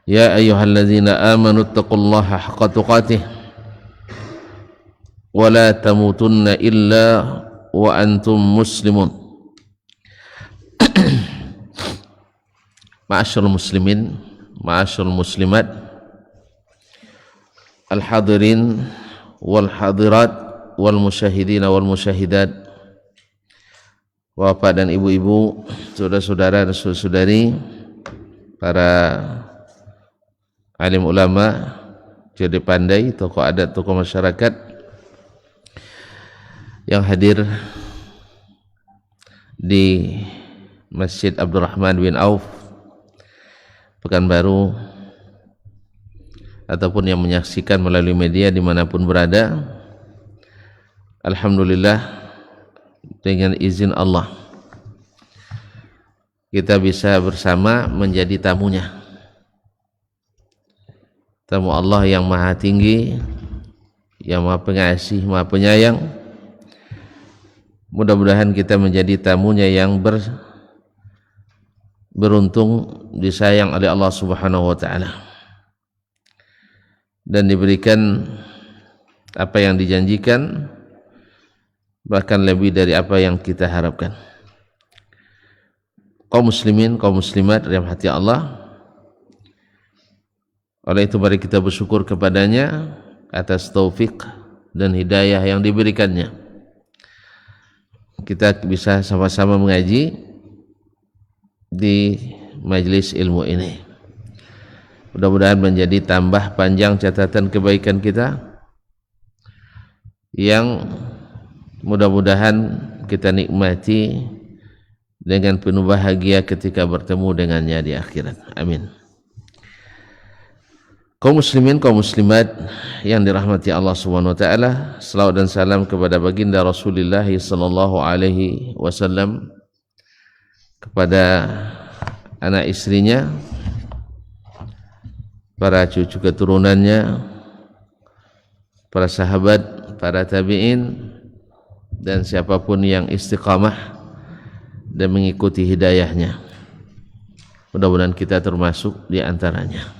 يا أيها الذين آمنوا اتقوا الله حق تقاته ولا تموتن إلا وأنتم مسلمون. Ma'asyiral muslimin, ma'asyiral muslimat, al-hadirin wal hadirat wal musyahidin wal musyahidat, bapak dan ibu-ibu, saudara-saudara dan saudari, para alim ulama, jadi pandai, tokoh adat, tokoh masyarakat yang hadir di Masjid Abdurrahman bin Auf Pekanbaru ataupun yang menyaksikan melalui media dimanapun berada. Alhamdulillah, dengan izin Allah kita bisa bersama menjadi tamunya, tamu Allah yang maha tinggi, yang maha pengasih, maha penyayang. Mudah-mudahan kita menjadi tamunya yang beruntung, disayang oleh Allah Subhanahu wa ta'ala, dan diberikan apa yang dijanjikan, bahkan lebih dari apa yang kita harapkan. Kaum muslimin, kaum muslimat rahmati Allah, oleh itu mari kita bersyukur kepadanya atas taufik dan hidayah yang diberikannya. Kita bisa sama-sama mengaji di majelis ilmu ini. Mudah-mudahan menjadi tambah panjang catatan kebaikan kita, yang mudah-mudahan kita nikmati dengan penuh bahagia ketika bertemu dengannya di akhirat. Amin. Kaum muslimin, kaum muslimat yang dirahmati Allah Subhanahu wa taala, selawat dan salam kepada baginda Rasulullah sallallahu alaihi wasallam, kepada anak istrinya, para cucu keturunannya, para sahabat, para tabi'in, dan siapapun yang istiqamah dan mengikuti hidayahnya. Mudah-mudahan kita termasuk di antaranya.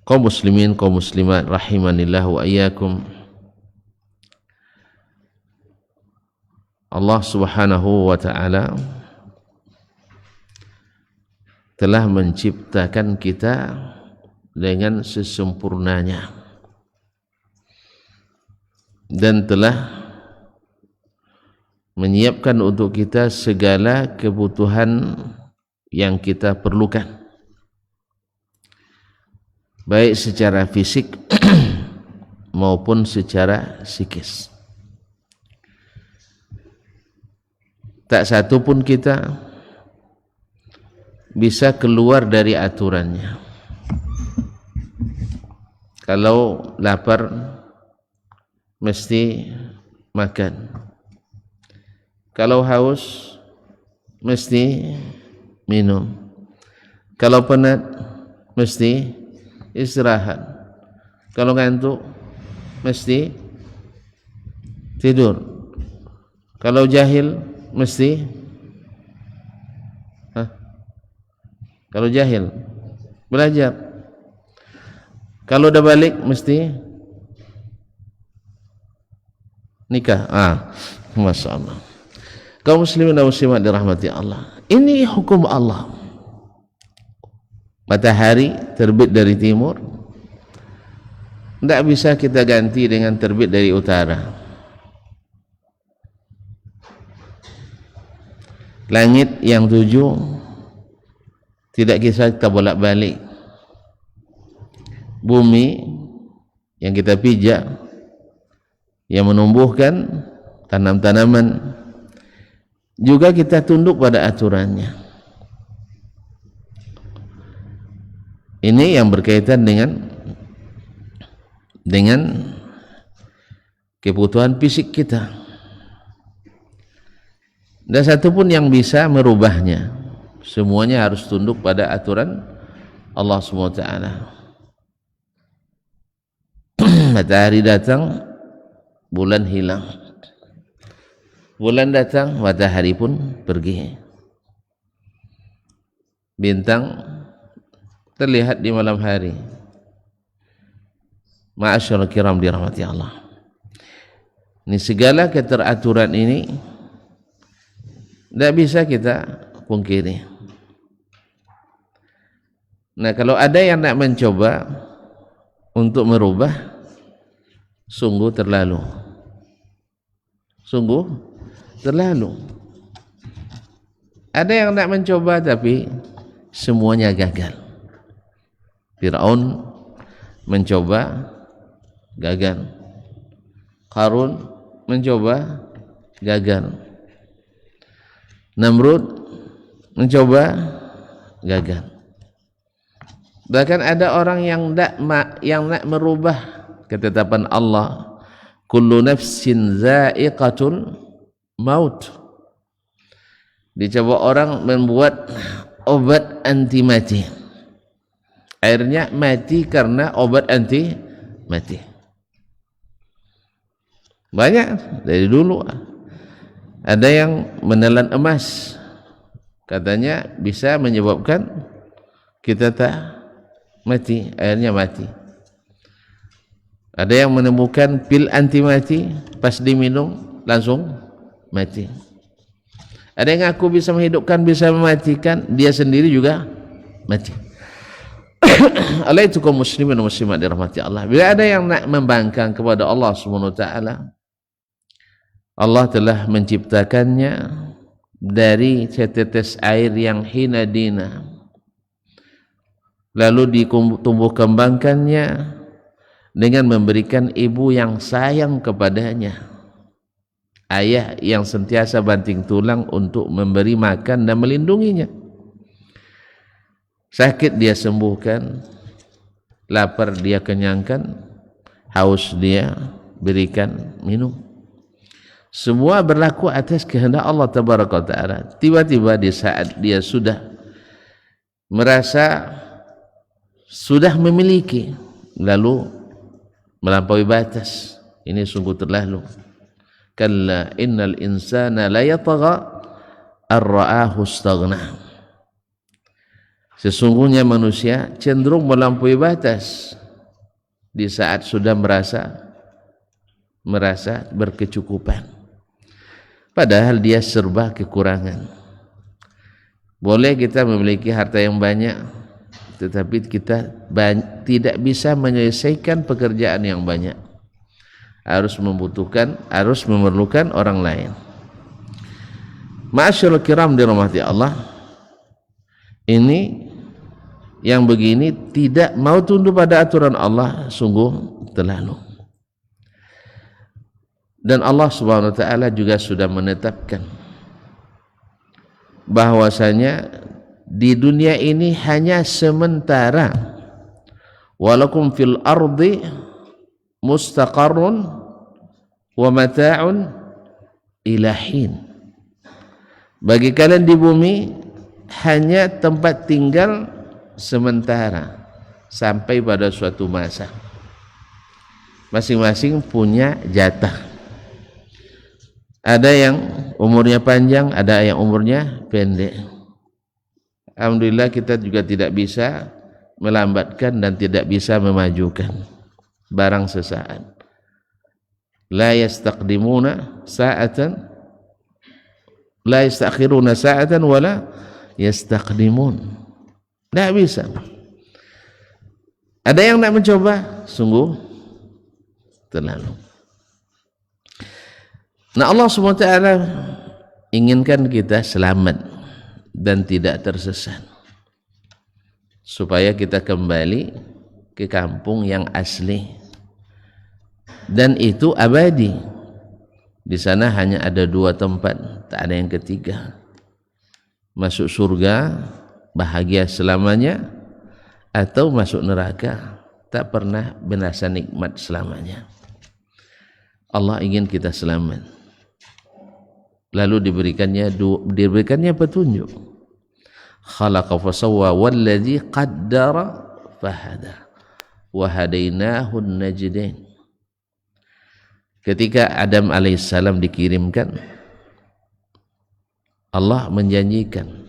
Kaum muslimin, kaum muslimat rahimanillah wa iyyakum. Allah Subhanahu wa ta'ala telah menciptakan kita dengan sesempurnanya dan telah menyiapkan untuk kita segala kebutuhan yang kita perlukan, baik secara fisik maupun secara psikis. Tak satu pun kita bisa keluar dari aturannya. Kalau lapar mesti makan, kalau haus mesti minum, kalau penat mesti istirahat, kalau ngantuk mesti tidur, kalau jahil mesti kalau jahil belajar, kalau udah balik mesti nikah. Masya Allah. Kaum muslimin dan muslimat dirahmati Allah, ini hukum Allah. Matahari terbit dari timur, tidak bisa kita ganti dengan terbit dari utara. Langit yang 7 tidak bisa kita bolak-balik. Bumi yang kita pijak, yang menumbuhkan tanam-tanaman, juga kita tunduk pada aturannya. Ini yang berkaitan dengan kebutuhan fisik kita. Dan satu pun yang bisa merubahnya, semuanya harus tunduk pada aturan Allah SWT. Matahari datang, bulan hilang. Bulan datang, matahari pun pergi. Bintang terlihat di malam hari. Ma'asyarul kiram dirahmati Allah. Ini segala keteraturan ini tidak bisa kita pungkiri. Nah, kalau ada yang nak mencoba untuk merubah, sungguh terlalu. Sungguh terlalu. Ada yang nak mencoba tapi semuanya gagal. Fir'aun mencoba, gagal. Qarun mencoba, gagal. Namrud mencoba, gagal. Bahkan ada orang yang nak merubah ketetapan Allah, kullu nafsin za'iqatul maut. Dicoba orang membuat obat anti mati. Akhirnya mati karena obat anti mati. Banyak dari dulu. Ada yang menelan emas, katanya bisa menyebabkan kita tak mati, akhirnya mati. Ada yang menemukan pil anti mati, pas diminum langsung mati. Ada yang ngaku bisa menghidupkan, bisa mematikan, dia sendiri juga mati. Allah itu kaum muslimin dan muslimat dirahmati Allah. Bila ada yang nak membangkang kepada Allah Subhanahu wa taala, Allah telah menciptakannya dari setetes air yang hina dina, lalu ditumbuh kembangkannya dengan memberikan ibu yang sayang kepadanya, ayah yang sentiasa banting tulang untuk memberi makan dan melindunginya. Sakit dia sembuhkan, lapar dia kenyangkan, haus dia berikan minum. Semua berlaku atas kehendak Allah Tabaraka wa Ta'ala. Tiba-tiba di saat dia sudah merasa sudah memiliki, lalu melampaui batas, ini sungguh terlalu. Kalla innal insana la yatagha ar-ra'ahu istaghna. Sesungguhnya manusia cenderung melampaui batas di saat sudah merasa berkecukupan, padahal dia serba kekurangan. Boleh kita memiliki harta yang banyak, tetapi kita tidak bisa menyelesaikan pekerjaan yang banyak. Harus memerlukan orang lain. Ma'asyarul kiram dirahmati Allah, ini yang begini tidak mau tunduk pada aturan Allah sungguh terlalu. Dan Allah Subhanahu wa taala juga sudah menetapkan bahwasanya di dunia ini hanya sementara. Walakum fil ardi mustaqarrun wa mata'un ilahin. Bagi kalian di bumi hanya tempat tinggal sementara sampai pada suatu masa. Masing-masing punya jatah. Ada yang umurnya panjang, ada yang umurnya pendek. Alhamdulillah kita juga tidak bisa melambatkan dan tidak bisa memajukan barang sesaat. La yastaqdimuna sa'atan, la yastakhiruna sa'atan wala yastaqdimun. Tidak bisa. Ada yang nak mencoba, sungguh terlalu. Nah, Allah SWT inginkan kita selamat dan tidak tersesat, supaya kita kembali ke kampung yang asli, dan itu abadi. Di sana hanya ada dua tempat, tak ada yang ketiga. Masuk surga bahagia selamanya, atau masuk neraka tak pernah merasa nikmat selamanya. Allah ingin kita selamat, lalu diberikannya petunjuk. Khalaqa fasawwa walladzi qaddara fahada wa hadainahu najdain. Ketika Adam alaihissalam dikirimkan, Allah menjanjikan,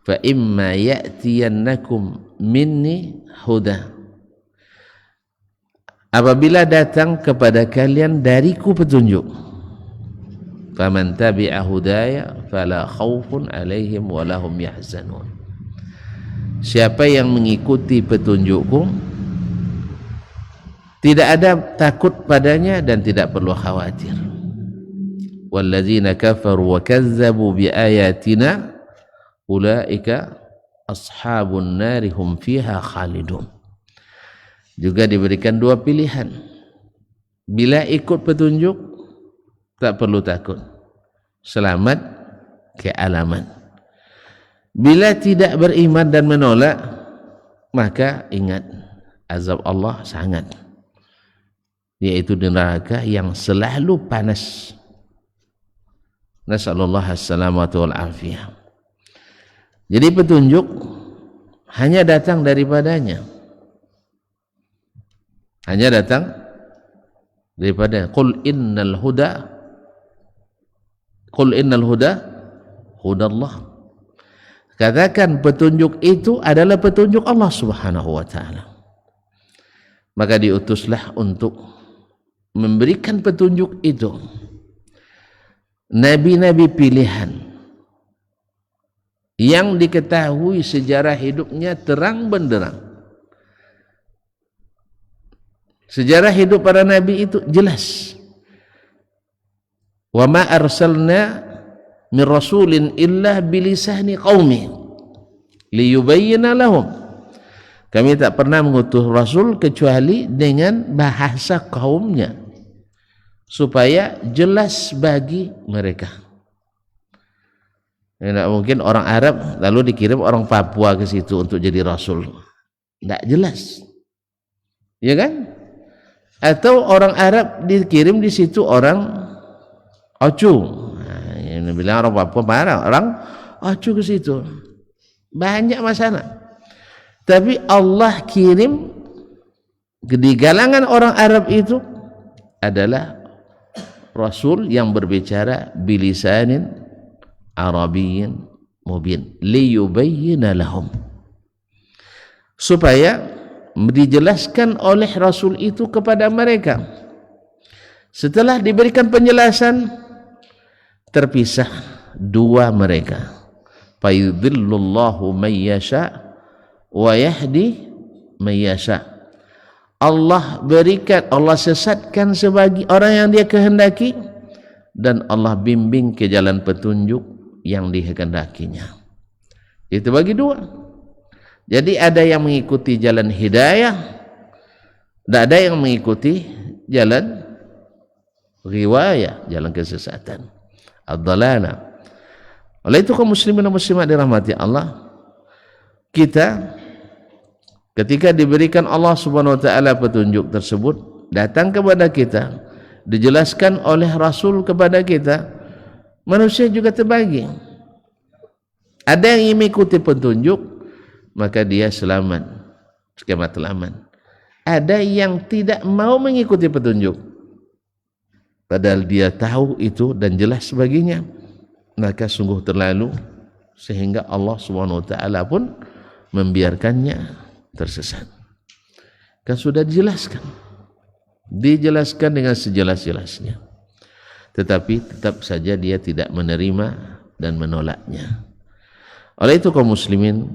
fa imma ya'tiyannakum minni huda. Apabila datang kepada kalian dariku petunjuk, faman tabi'a hudaya fala khaufun 'alaihim wa lahum yahzanun. Siapa yang mengikuti petunjukku, tidak ada takut padanya dan tidak perlu khawatir. Walladzina kafaru wa kazzabu biayatina ulaika ashabun nari hum fiha khalidun. Juga diberikan dua pilihan. Bila ikut petunjuk, tak perlu takut, selamat kealaman. Bila tidak beriman dan menolak, maka ingat azab Allah sangat, yaitu di neraka yang selalu panas. Nasallallahu as-salamatu wal afiyah. Jadi petunjuk hanya datang daripadanya, hanya datang daripada qul innal huda hudallah. Katakan petunjuk itu adalah petunjuk Allah Subhanahu wa taala. Maka diutuslah untuk memberikan petunjuk itu nabi-nabi pilihan yang diketahui sejarah hidupnya terang benderang. Sejarah hidup para nabi itu jelas. Wa ma arsalna min rasulin illa bilisani qaumi liyubayyana lahum. Kami tak pernah mengutus rasul kecuali dengan bahasa kaumnya supaya jelas bagi mereka. Tidak mungkin orang Arab lalu dikirim orang Papua ke situ untuk jadi rasul, tidak jelas, ya kan? Atau orang Arab dikirim di situ orang Ocu, yang bilang orang Papua marah, orang Ocu ke situ, banyak masalah. Tapi Allah kirim di galangan orang Arab itu adalah Rasul yang berbicara bilisanin Arabiyyin mubin liyubayyina lahum, supaya dijelaskan oleh Rasul itu kepada mereka. Setelah diberikan penjelasan, terpisah dua mereka. Fayudhillullahu man yasha wa yahdi man yasha. Allah berikan, Allah sesatkan sebagai orang yang Dia kehendaki, dan Allah bimbing ke jalan petunjuk yang dikehendakinya. Itu bagi dua. Jadi ada yang mengikuti jalan hidayah, dan ada yang mengikuti jalan riwayah, jalan kesesatan, ad-dalalah. Oleh itu kaum muslimin dan muslimat dirahmati Allah, kita ketika diberikan Allah Subhanahu wa taala petunjuk tersebut datang kepada kita, dijelaskan oleh Rasul kepada kita, manusia juga terbagi. Ada yang mengikuti petunjuk, maka dia selamat, skema telaman. Ada yang tidak mau mengikuti petunjuk, padahal dia tahu itu dan jelas baginya, maka sungguh terlalu, sehingga Allah Subhanahu wa taala pun membiarkannya tersesat. Kan sudah dijelaskan dengan sejelas-jelasnya, tetapi tetap saja dia tidak menerima dan menolaknya. Oleh itu kaum muslimin,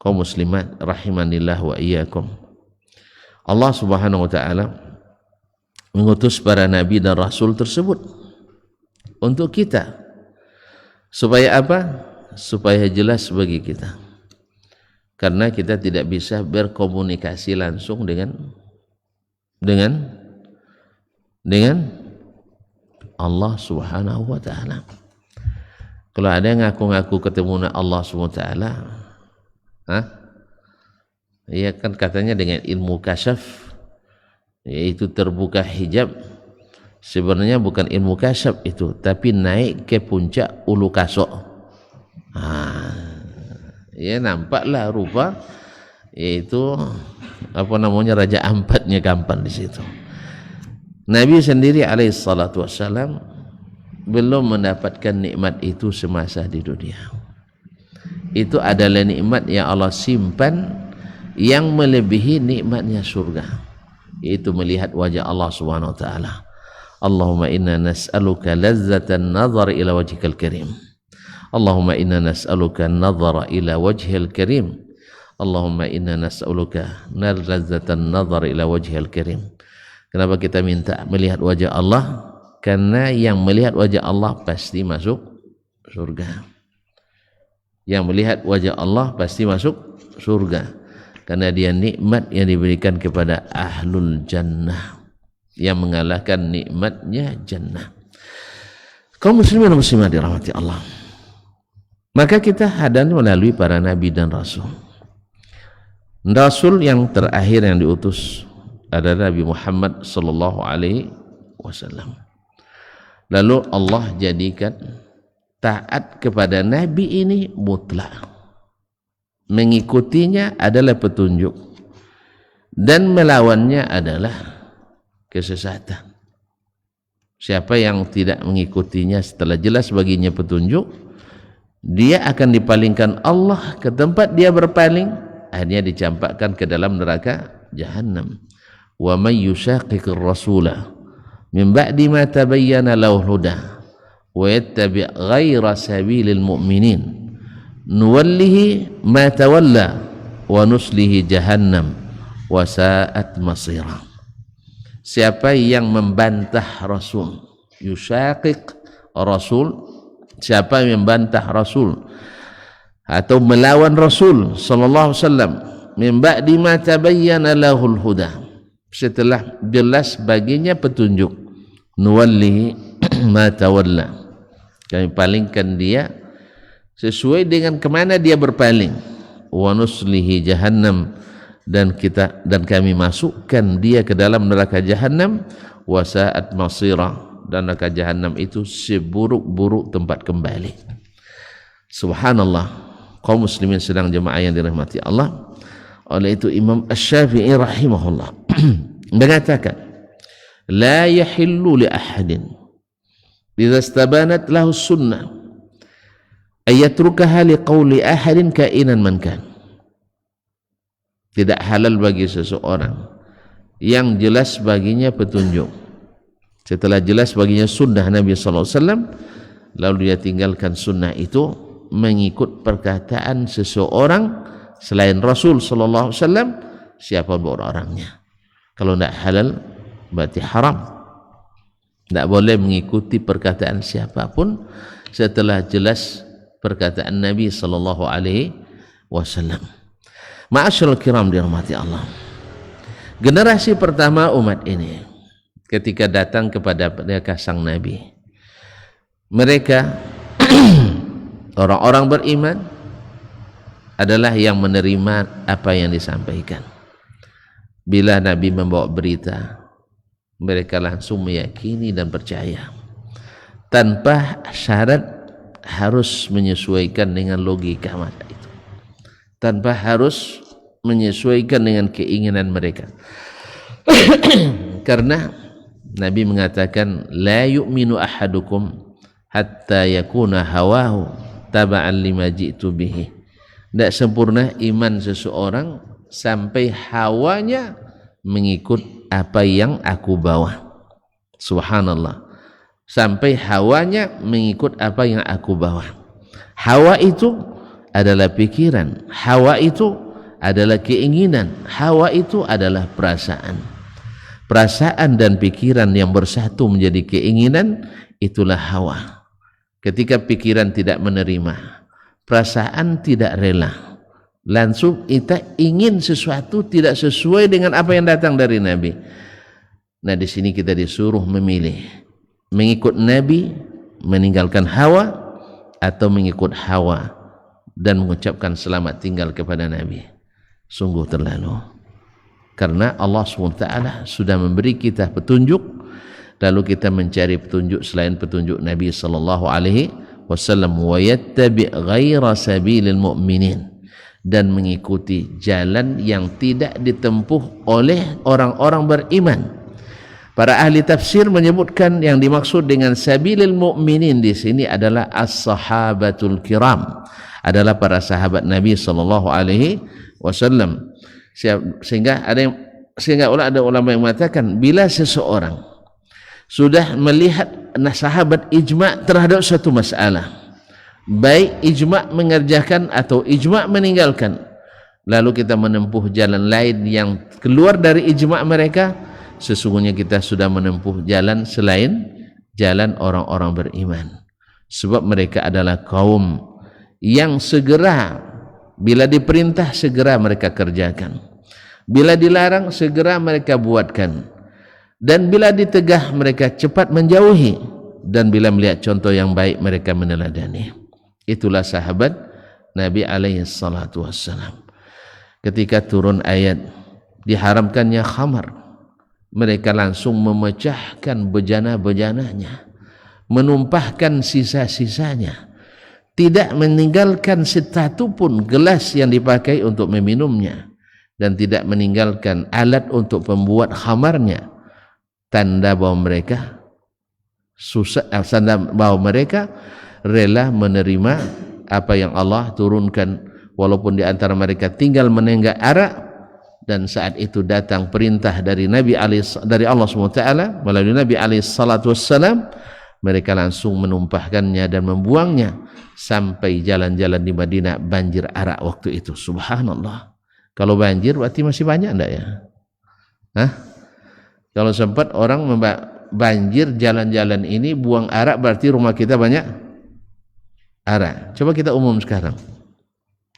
kaum muslimat rahimanillah wa iyyakum, Allah Subhanahu wa taala mengutus para nabi dan rasul tersebut untuk kita, supaya apa? Supaya jelas bagi kita. Karena kita tidak bisa berkomunikasi langsung dengan Allah Subhanahu wa taala. Kalau ada yang ngaku-ngaku ketemu Allah Subhanahu wa taala, ya kan katanya dengan ilmu kasyaf, yaitu terbuka hijab. Sebenarnya bukan ilmu kasyaf itu, tapi naik ke puncak ulu kasok. Ya nampaklah rupa, yaitu apa namanya, Raja Ampatnya gampang di situ. Nabi sendiri alaihi salatu wassalam belum mendapatkan nikmat itu semasa di dunia. Itu adalah nikmat yang Allah simpan yang melebihi nikmatnya surga, yaitu melihat wajah Allah Subhanahu wa taala. Allahumma inna nas'aluka lazzatan nazar ila wajhikal karim. Allahumma inna nas'aluka nazara ila wajhil karim. Allahumma inna nas'aluka lazzatan nazar ila wajhil karim. Kenapa kita minta melihat wajah Allah? Karena yang melihat wajah Allah pasti masuk surga. Yang melihat wajah Allah pasti masuk surga, karena dia nikmat yang diberikan kepada ahlul jannah, yang mengalahkan nikmatnya jannah. Kaum muslimin dan muslimat dirahmati Allah, maka kita hadir melalui para nabi dan rasul. Rasul yang terakhir yang diutus adalah Nabi Muhammad sallallahu alaihi wasallam. Lalu Allah jadikan taat kepada nabi ini mutlak, mengikutinya adalah petunjuk dan melawannya adalah kesesatan. Siapa yang tidak mengikutinya setelah jelas baginya petunjuk, dia akan dipalingkan Allah ke tempat dia berpaling, akhirnya dicampakkan ke dalam neraka Jahannam. Wa may yushaqiqir rasula min ba'di ma tabayyana lahul huda wa yattabi' ghaira sabilil mu'minin nuwallihi ma tawalla wa nuslihi jahannam wa sa'at masira. Siapa yang membantah Rasul, yushaqiq Rasul, siapa yang membantah Rasul atau melawan Rasul sallallahu alaihi wasallam, min ba'di ma tabayyana lahul huda, setelah jelas baginya petunjuk, nuwallihi ma tawalla, kami palingkan dia sesuai dengan kemana dia berpaling, wa nuslihi jahannam, dan kami masukkan dia ke dalam neraka Jahannam, wa sa'at masira, dan neraka Jahannam itu seburuk-buruk tempat kembali. Subhanallah, kaum muslimin sedang jemaah yang dirahmati Allah. Oleh itu Imam Asy-Syafi'i rahimahullah mengatakan, la yahillu li ahadin idza istabanat lahu sunnah ayatrukaha li qawli ahadin kainan man kan. Tidak halal bagi seseorang yang jelas baginya petunjuk, setelah jelas baginya sunnah Nabi sallallahu alaihi wasallam, lalu dia tinggalkan sunnah itu mengikut perkataan seseorang selain Rasul sallallahu alaihi wasallam, siapa orangnya. Kalau tidak halal berarti haram. Tidak boleh mengikuti perkataan siapapun setelah jelas perkataan Nabi sallallahu alaihi wasallam. Ma'asyiral kiram dirahmati Allah. Generasi pertama umat ini ketika datang kepada mereka sang Nabi, mereka orang-orang beriman adalah yang menerima apa yang disampaikan. Bila Nabi membawa berita, mereka langsung meyakini dan percaya tanpa syarat harus menyesuaikan dengan logika masa itu, tanpa harus menyesuaikan dengan keinginan mereka. Karena Nabi mengatakan, la yu'minu ahadukum hatta yakuna hawahu taba'an lima ji'tu bihi. Tidak sempurna iman seseorang sampai hawanya mengikut apa yang aku bawa. Subhanallah, sampai hawanya mengikut apa yang aku bawa. Hawa itu adalah pikiran, hawa itu adalah keinginan, hawa itu adalah perasaan. Perasaan dan pikiran yang bersatu menjadi keinginan, itulah hawa. Ketika pikiran tidak menerima, perasaan tidak rela, langsung kita ingin sesuatu tidak sesuai dengan apa yang datang dari Nabi. Nah, di sini kita disuruh memilih, mengikut Nabi, meninggalkan hawa, atau mengikut hawa dan mengucapkan selamat tinggal kepada Nabi. Sungguh terlalu, karena Allah SWT sudah memberi kita petunjuk, lalu kita mencari petunjuk selain petunjuk Nabi sallallahu alaihi wasallam, wa yattabi' ghaira sabilil mu'minin, dan mengikuti jalan yang tidak ditempuh oleh orang-orang beriman. Para ahli tafsir menyebutkan yang dimaksud dengan sabilil mu'minin di sini adalah as-sahabatul kiram, adalah para sahabat Nabi sallallahu alaihi wasallam. Sehingga ada ulama yang mengatakan bila seseorang sudah melihat sahabat ijma' terhadap suatu masalah, baik ijma' mengerjakan atau ijma' meninggalkan, lalu kita menempuh jalan lain yang keluar dari ijma' mereka, sesungguhnya kita sudah menempuh jalan selain jalan orang-orang beriman. Sebab mereka adalah kaum yang segera bila diperintah segera mereka kerjakan, bila dilarang segera mereka buatkan, dan bila ditegah mereka cepat menjauhi, dan bila melihat contoh yang baik mereka meneladani. Itulah sahabat Nabi alaihi salatu wassalam. Ketika turun ayat diharamkannya khamar, mereka langsung memecahkan bejana-bejananya, menumpahkan sisa-sisanya, tidak meninggalkan satu pun gelas yang dipakai untuk meminumnya, dan tidak meninggalkan alat untuk pembuat khamarnya. Tanda bahwa mereka rela menerima apa yang Allah turunkan, walaupun di antara mereka tinggal menenggak arak, dan saat itu datang perintah dari Allah SWT melalui Nabi alaihi salatu wassalam, mereka langsung menumpahkannya dan membuangnya sampai jalan-jalan di Madinah banjir arak waktu itu. Subhanallah. Kalau banjir berarti masih banyak enggak ya? Kalau sempat orang banjir jalan-jalan ini buang arak, berarti rumah kita banyak arak. Coba kita umum sekarang,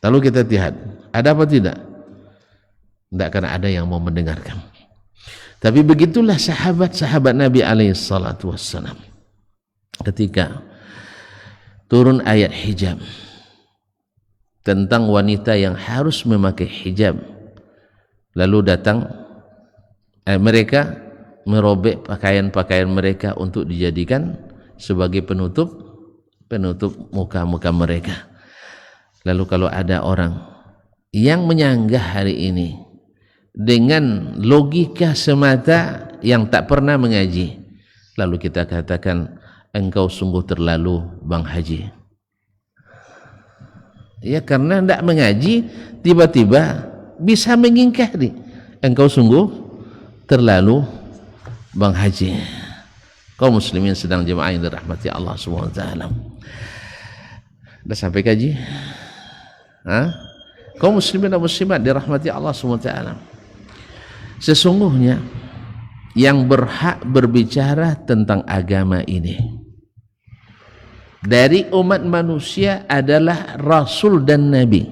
lalu kita lihat ada apa tidak? Tidak, karena ada yang mau mendengarkan. Tapi begitulah sahabat-sahabat Nabi alaihi salatu wassalam. Ketika turun ayat hijab tentang wanita yang harus memakai hijab, lalu datang mereka merobek pakaian-pakaian mereka untuk dijadikan sebagai penutup muka-muka mereka. Lalu kalau ada orang yang menyanggah hari ini dengan logika semata yang tak pernah mengaji, lalu kita katakan, engkau sungguh terlalu Bang Haji. Ya, karena tidak mengaji tiba-tiba bisa mengingkari, engkau sungguh terlalu Bang Haji. Kaum muslimin sedang jemaah yang dirahmati Allah SWT. Dah sampai kaji? Kaum muslimin dan muslimat dirahmati Allah SWT. Sesungguhnya yang berhak berbicara tentang agama ini dari umat manusia adalah Rasul dan Nabi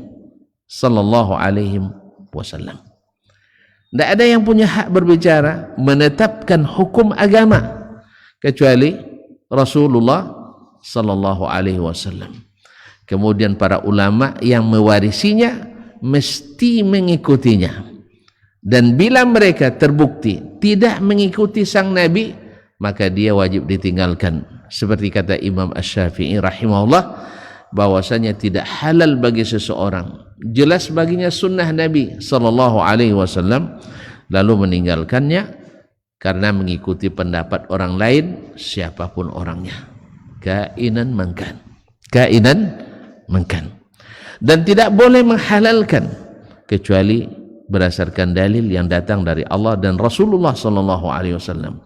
sallallahu alaihi wasallam. Tidak ada yang punya hak berbicara menetapkan hukum agama kecuali Rasulullah sallallahu alaihi wasallam. Kemudian para ulama yang mewarisinya mesti mengikutinya. Dan bila mereka terbukti tidak mengikuti sang Nabi, maka dia wajib ditinggalkan. Seperti kata Imam Asy-Syafi'i rahimahullah, bahwasanya tidak halal bagi seseorang jelas baginya sunnah Nabi sallallahu alaihi wasallam lalu meninggalkannya karena mengikuti pendapat orang lain, siapapun orangnya, kainan mangkan. Dan tidak boleh menghalalkan kecuali berdasarkan dalil yang datang dari Allah dan Rasulullah sallallahu alaihi wasallam,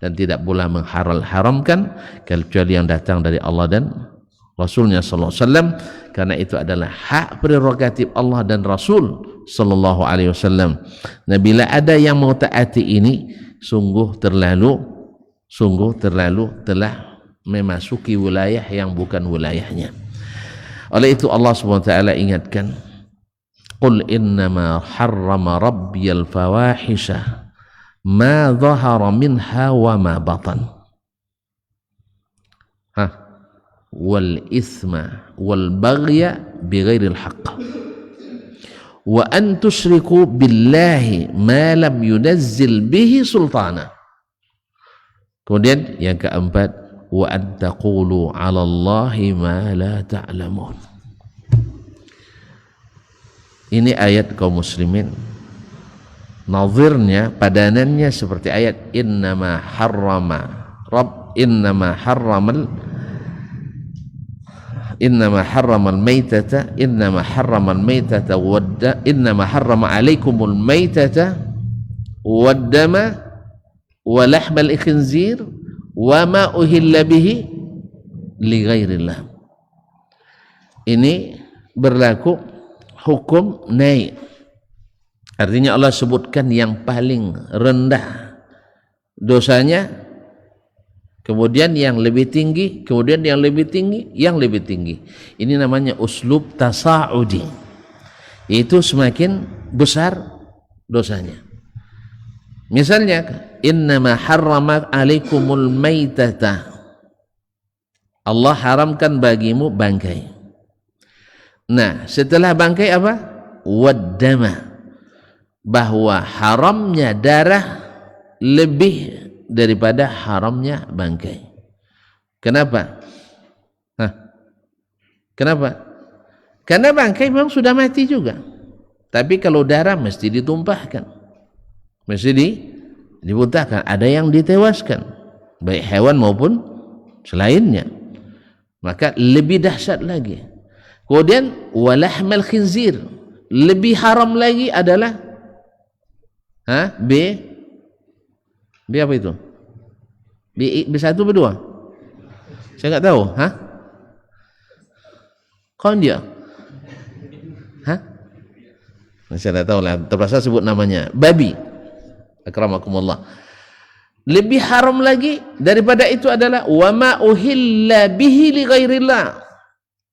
dan tidak pula mengharamkan kecuali yang datang dari Allah dan Rasulnya sallallahu alaihi wasallam, karena itu adalah hak prerogatif Allah dan Rasul sallallahu alaihi wasallam. Nah, bila ada yang mau taati ini sungguh terlalu telah memasuki wilayah yang bukan wilayahnya. Oleh itu Allah Subhanahu wa taala ingatkan, qul innama harrama rabbiyal fawahisha ma dhahara minha wa ma batan wal ithma wal baghya bighairil haqq wa an tusyriku billahi ma lam yunazzil bihi sultana. Kemudian yang keempat, wa an taqulu 'ala Allahi ma la ta'lamun. Ini ayat kaum muslimin, nazirnya, padanannya seperti ayat innama harramal innama harramal maitata innama harrama alaikumul maitata waddama wa lahmal khinzir wa ma uhilla bihi li ghairillah. Ini berlaku hukum naik. Artinya Allah sebutkan yang paling rendah dosanya, kemudian yang lebih tinggi, kemudian yang lebih tinggi, yang lebih tinggi. Ini namanya uslub tasa'udi. Itu semakin besar dosanya. Misalnya, innama harrama alaikumul maitata. Allah haramkan bagimu bangkai. Nah, setelah bangkai apa? Waddama. Bahwa haramnya darah lebih daripada haramnya bangkai. Kenapa? Kenapa? Karena bangkai memang sudah mati juga. Tapi kalau darah mesti ditumpahkan, mesti dibuntahkan. Ada yang ditewaskan, baik hewan maupun selainnya. Maka lebih dahsyat lagi. Kemudian walahmal khinzir, lebih haram lagi adalah B apa itu? B1 B2? Saya enggak tahu. Kawan dia? Saya tidak tahu lah. Terpaksa sebut namanya. Babi. Akramakumullah. Lebih haram lagi daripada itu adalah wa ma uhilla bihi li ghairillah,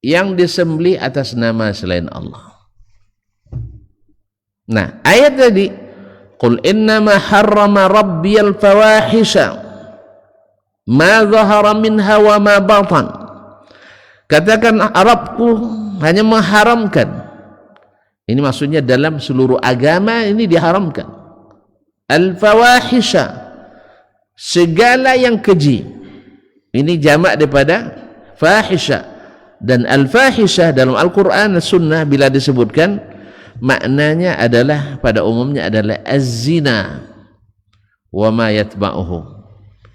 yang disembelih atas nama selain Allah. Nah, ayat tadi qul innama harrama rabbiyal fawahisha ma zahara minha wa ma batan. Katakan Arabku hanya mengharamkan. Ini maksudnya dalam seluruh agama ini diharamkan. Al-fawahisha, segala yang keji. Ini jamak daripada fahisha. Dan al-fahisha dalam Al-Quran dan Sunnah bila disebutkan, maknanya adalah pada umumnya adalah az-zina wa ma yatba'uhu,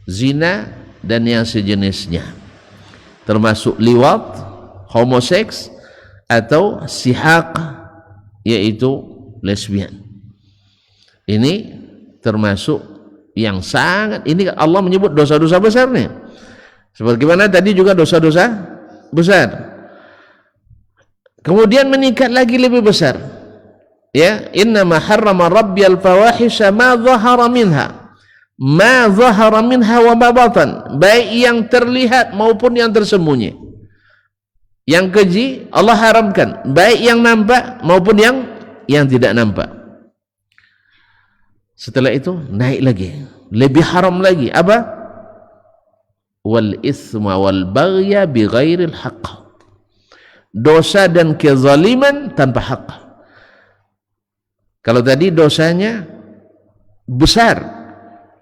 zina dan yang sejenisnya, termasuk liwat, homoseks, atau sihaq, yaitu lesbian. Ini termasuk yang sangat, ini Allah menyebut dosa-dosa besarnya. Sebagaimana tadi juga dosa-dosa besar. Kemudian meningkat lagi lebih besar. Ya, innama harrama rabbiyal fawahisha ma zahara minha wa ma batan, baik yang terlihat maupun yang tersembunyi. Yang keji Allah haramkan, baik yang nampak maupun yang tidak nampak. Setelah itu naik lagi, lebih haram lagi. Apa? Wal itsma wal baghya bighairil haqq, dosa dan kezaliman tanpa hak. Kalau tadi dosanya besar,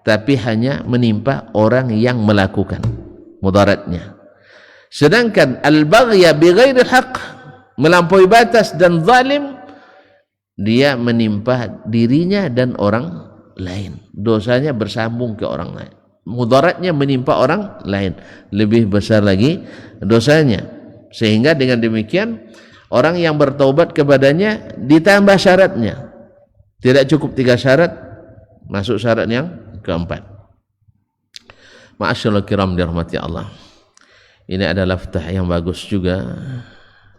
tapi hanya menimpa orang yang melakukan mudaratnya. Sedangkan al-baghya bighairil haqq, melampaui batas dan zalim, dia menimpa dirinya dan orang lain. Dosanya bersambung ke orang lain. Mudaratnya menimpa orang lain. Lebih besar lagi dosanya. Sehingga dengan demikian orang yang bertaubat kepadanya ditambah syaratnya. Tidak cukup 3 syarat, masuk syarat yang keempat. Ma'asyarul kiram dirahmati Allah. Ini adalah laftah yang bagus juga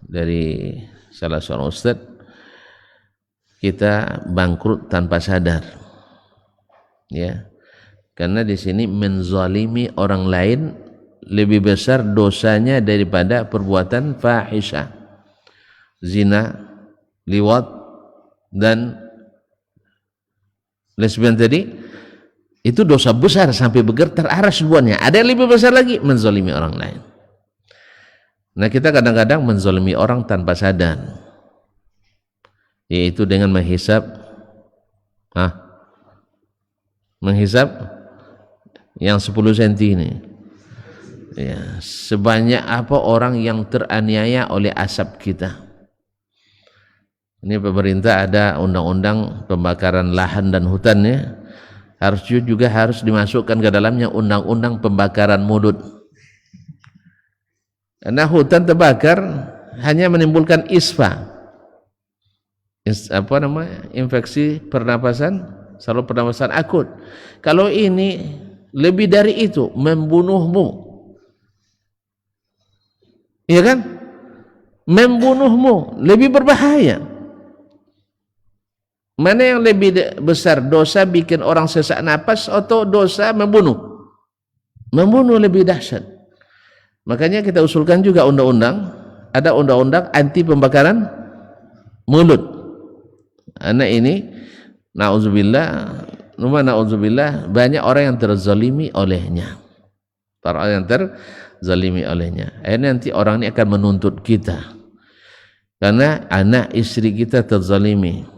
dari salah seorang ustaz. Kita bangkrut tanpa sadar, ya, karena di sini menzalimi orang lain lebih besar dosanya daripada perbuatan fahisyah, zina, liwat, dan lesbian tadi. Itu dosa besar sampai bergetar arah sebuahnya. Ada yang lebih besar lagi, menzalimi orang lain. Nah, kita kadang-kadang menzalimi orang tanpa sadar, yaitu dengan menghisap yang 10 cm ini, ya, sebanyak apa orang yang teraniaya oleh asap kita. Ini pemerintah ada undang-undang pembakaran lahan dan hutannya, juga harus dimasukkan ke dalamnya undang-undang pembakaran mulut. Karena hutan terbakar hanya menimbulkan ispa, infeksi pernapasan, saluran pernapasan akut. Kalau ini lebih dari itu, membunuhmu, iya kan? Membunuhmu, lebih berbahaya. Mana yang lebih besar, dosa bikin orang sesak napas atau dosa membunuh? Membunuh lebih dahsyat. Makanya kita usulkan juga undang-undang, ada undang-undang anti pembakaran mulut. Anak ini, na'udzubillah, banyak orang yang terzalimi olehnya. Para orang yang terzalimi olehnya. Akhirnya nanti orang ini akan menuntut kita. Karena anak istri kita terzalimi.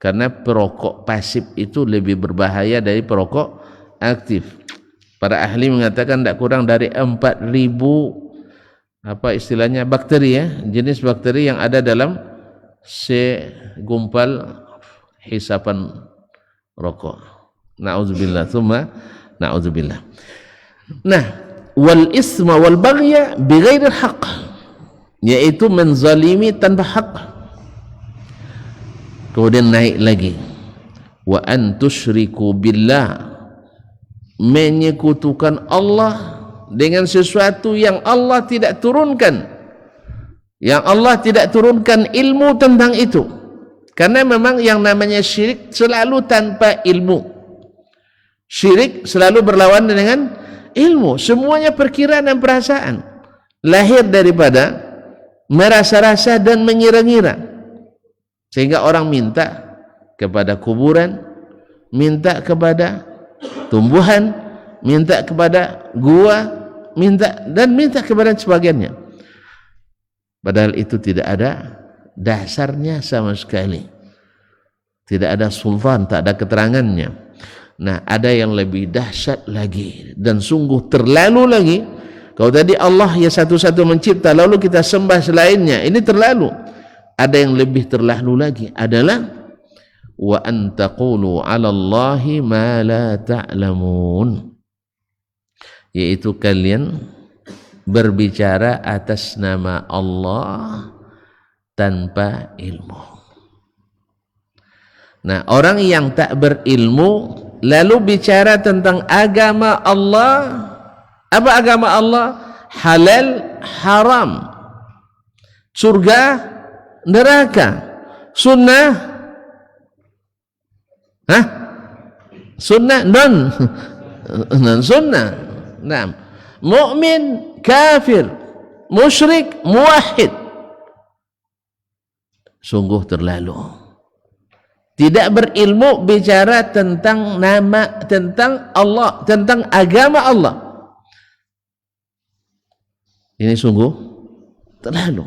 Karena perokok pasif itu lebih berbahaya dari perokok aktif. Para ahli mengatakan tidak kurang dari 4.000 bakteri, jenis bakteri yang ada dalam segumpal hisapan rokok. Na'udzubillah, tsumma na'udzubillah. Nah, wal isma wal baghya bighairil haqq, yaitu menzalimi tanpa hak. Kemudian naik lagi, wa an tusyriku billah, menyekutukan Allah dengan sesuatu yang Allah tidak turunkan, yang Allah tidak turunkan ilmu tentang itu. Karena memang yang namanya syirik selalu tanpa ilmu, syirik selalu berlawan dengan ilmu. Semuanya perkiraan dan perasaan, lahir daripada merasa-rasa dan mengira-ngira, sehingga orang minta kepada kuburan, minta kepada tumbuhan, minta kepada gua, minta kepada sebagainya. Padahal itu tidak ada dasarnya sama sekali, tidak ada sultan, tak ada keterangannya. Nah, ada yang lebih dahsyat lagi dan sungguh terlalu lagi. Kalau tadi Allah ya satu-satu mencipta, lalu kita sembah selainnya, ini terlalu. Ada yang lebih terlalu lagi, adalah wa an taqulu 'ala Allahi ma la ta'lamun, yaitu kalian berbicara atas nama Allah tanpa ilmu. Nah, orang yang tak berilmu lalu bicara tentang agama Allah. Apa agama Allah? Halal, haram, surga, neraka, sunnah, sunnah, non sunnah, nah, mukmin, kafir, musyrik, muwahhid. Sungguh terlalu. Tidak berilmu bicara tentang nama, tentang Allah, tentang agama Allah. Ini sungguh terlalu.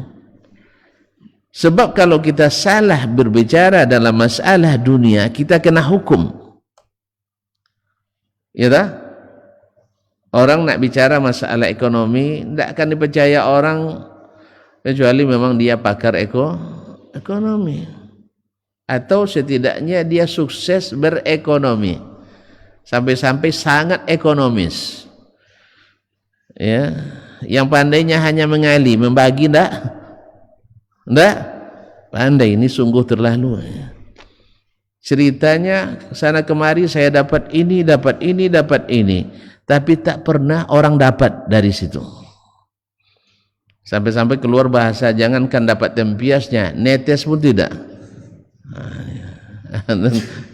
Sebab kalau kita salah berbicara dalam masalah dunia, kita kena hukum. Ya tak? Orang nak bicara masalah ekonomi, tidak akan dipercaya orang kecuali memang dia pakar ekonomi, atau setidaknya dia sukses berekonomi, sampai-sampai sangat ekonomis. Ya, yang pandainya hanya mengali, membagi ndak pandai. Ini sungguh terlalu. Ceritanya sana kemari, saya dapat ini, tapi tak pernah orang dapat dari situ. Sampai-sampai keluar bahasa, jangankan dapat tempiasnya, netes pun tidak.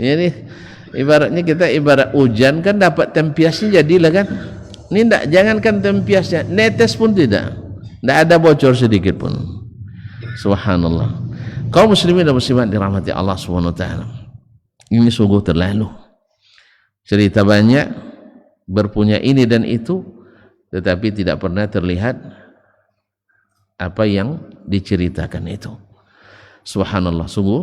Ini ibaratnya kita ibarat hujan kan, dapat tempiasnya jadilah kan. Ini tidak, jangankan tempiasnya, netes pun tidak ada bocor sedikit pun. Subhanallah. Kaum muslimin dan muslimat dirahmati Allah Subhanahu wa taala, ini sungguh terlalu. Cerita banyak, berpunya ini dan itu, tetapi tidak pernah terlihat apa yang diceritakan itu. Subhanallah, sungguh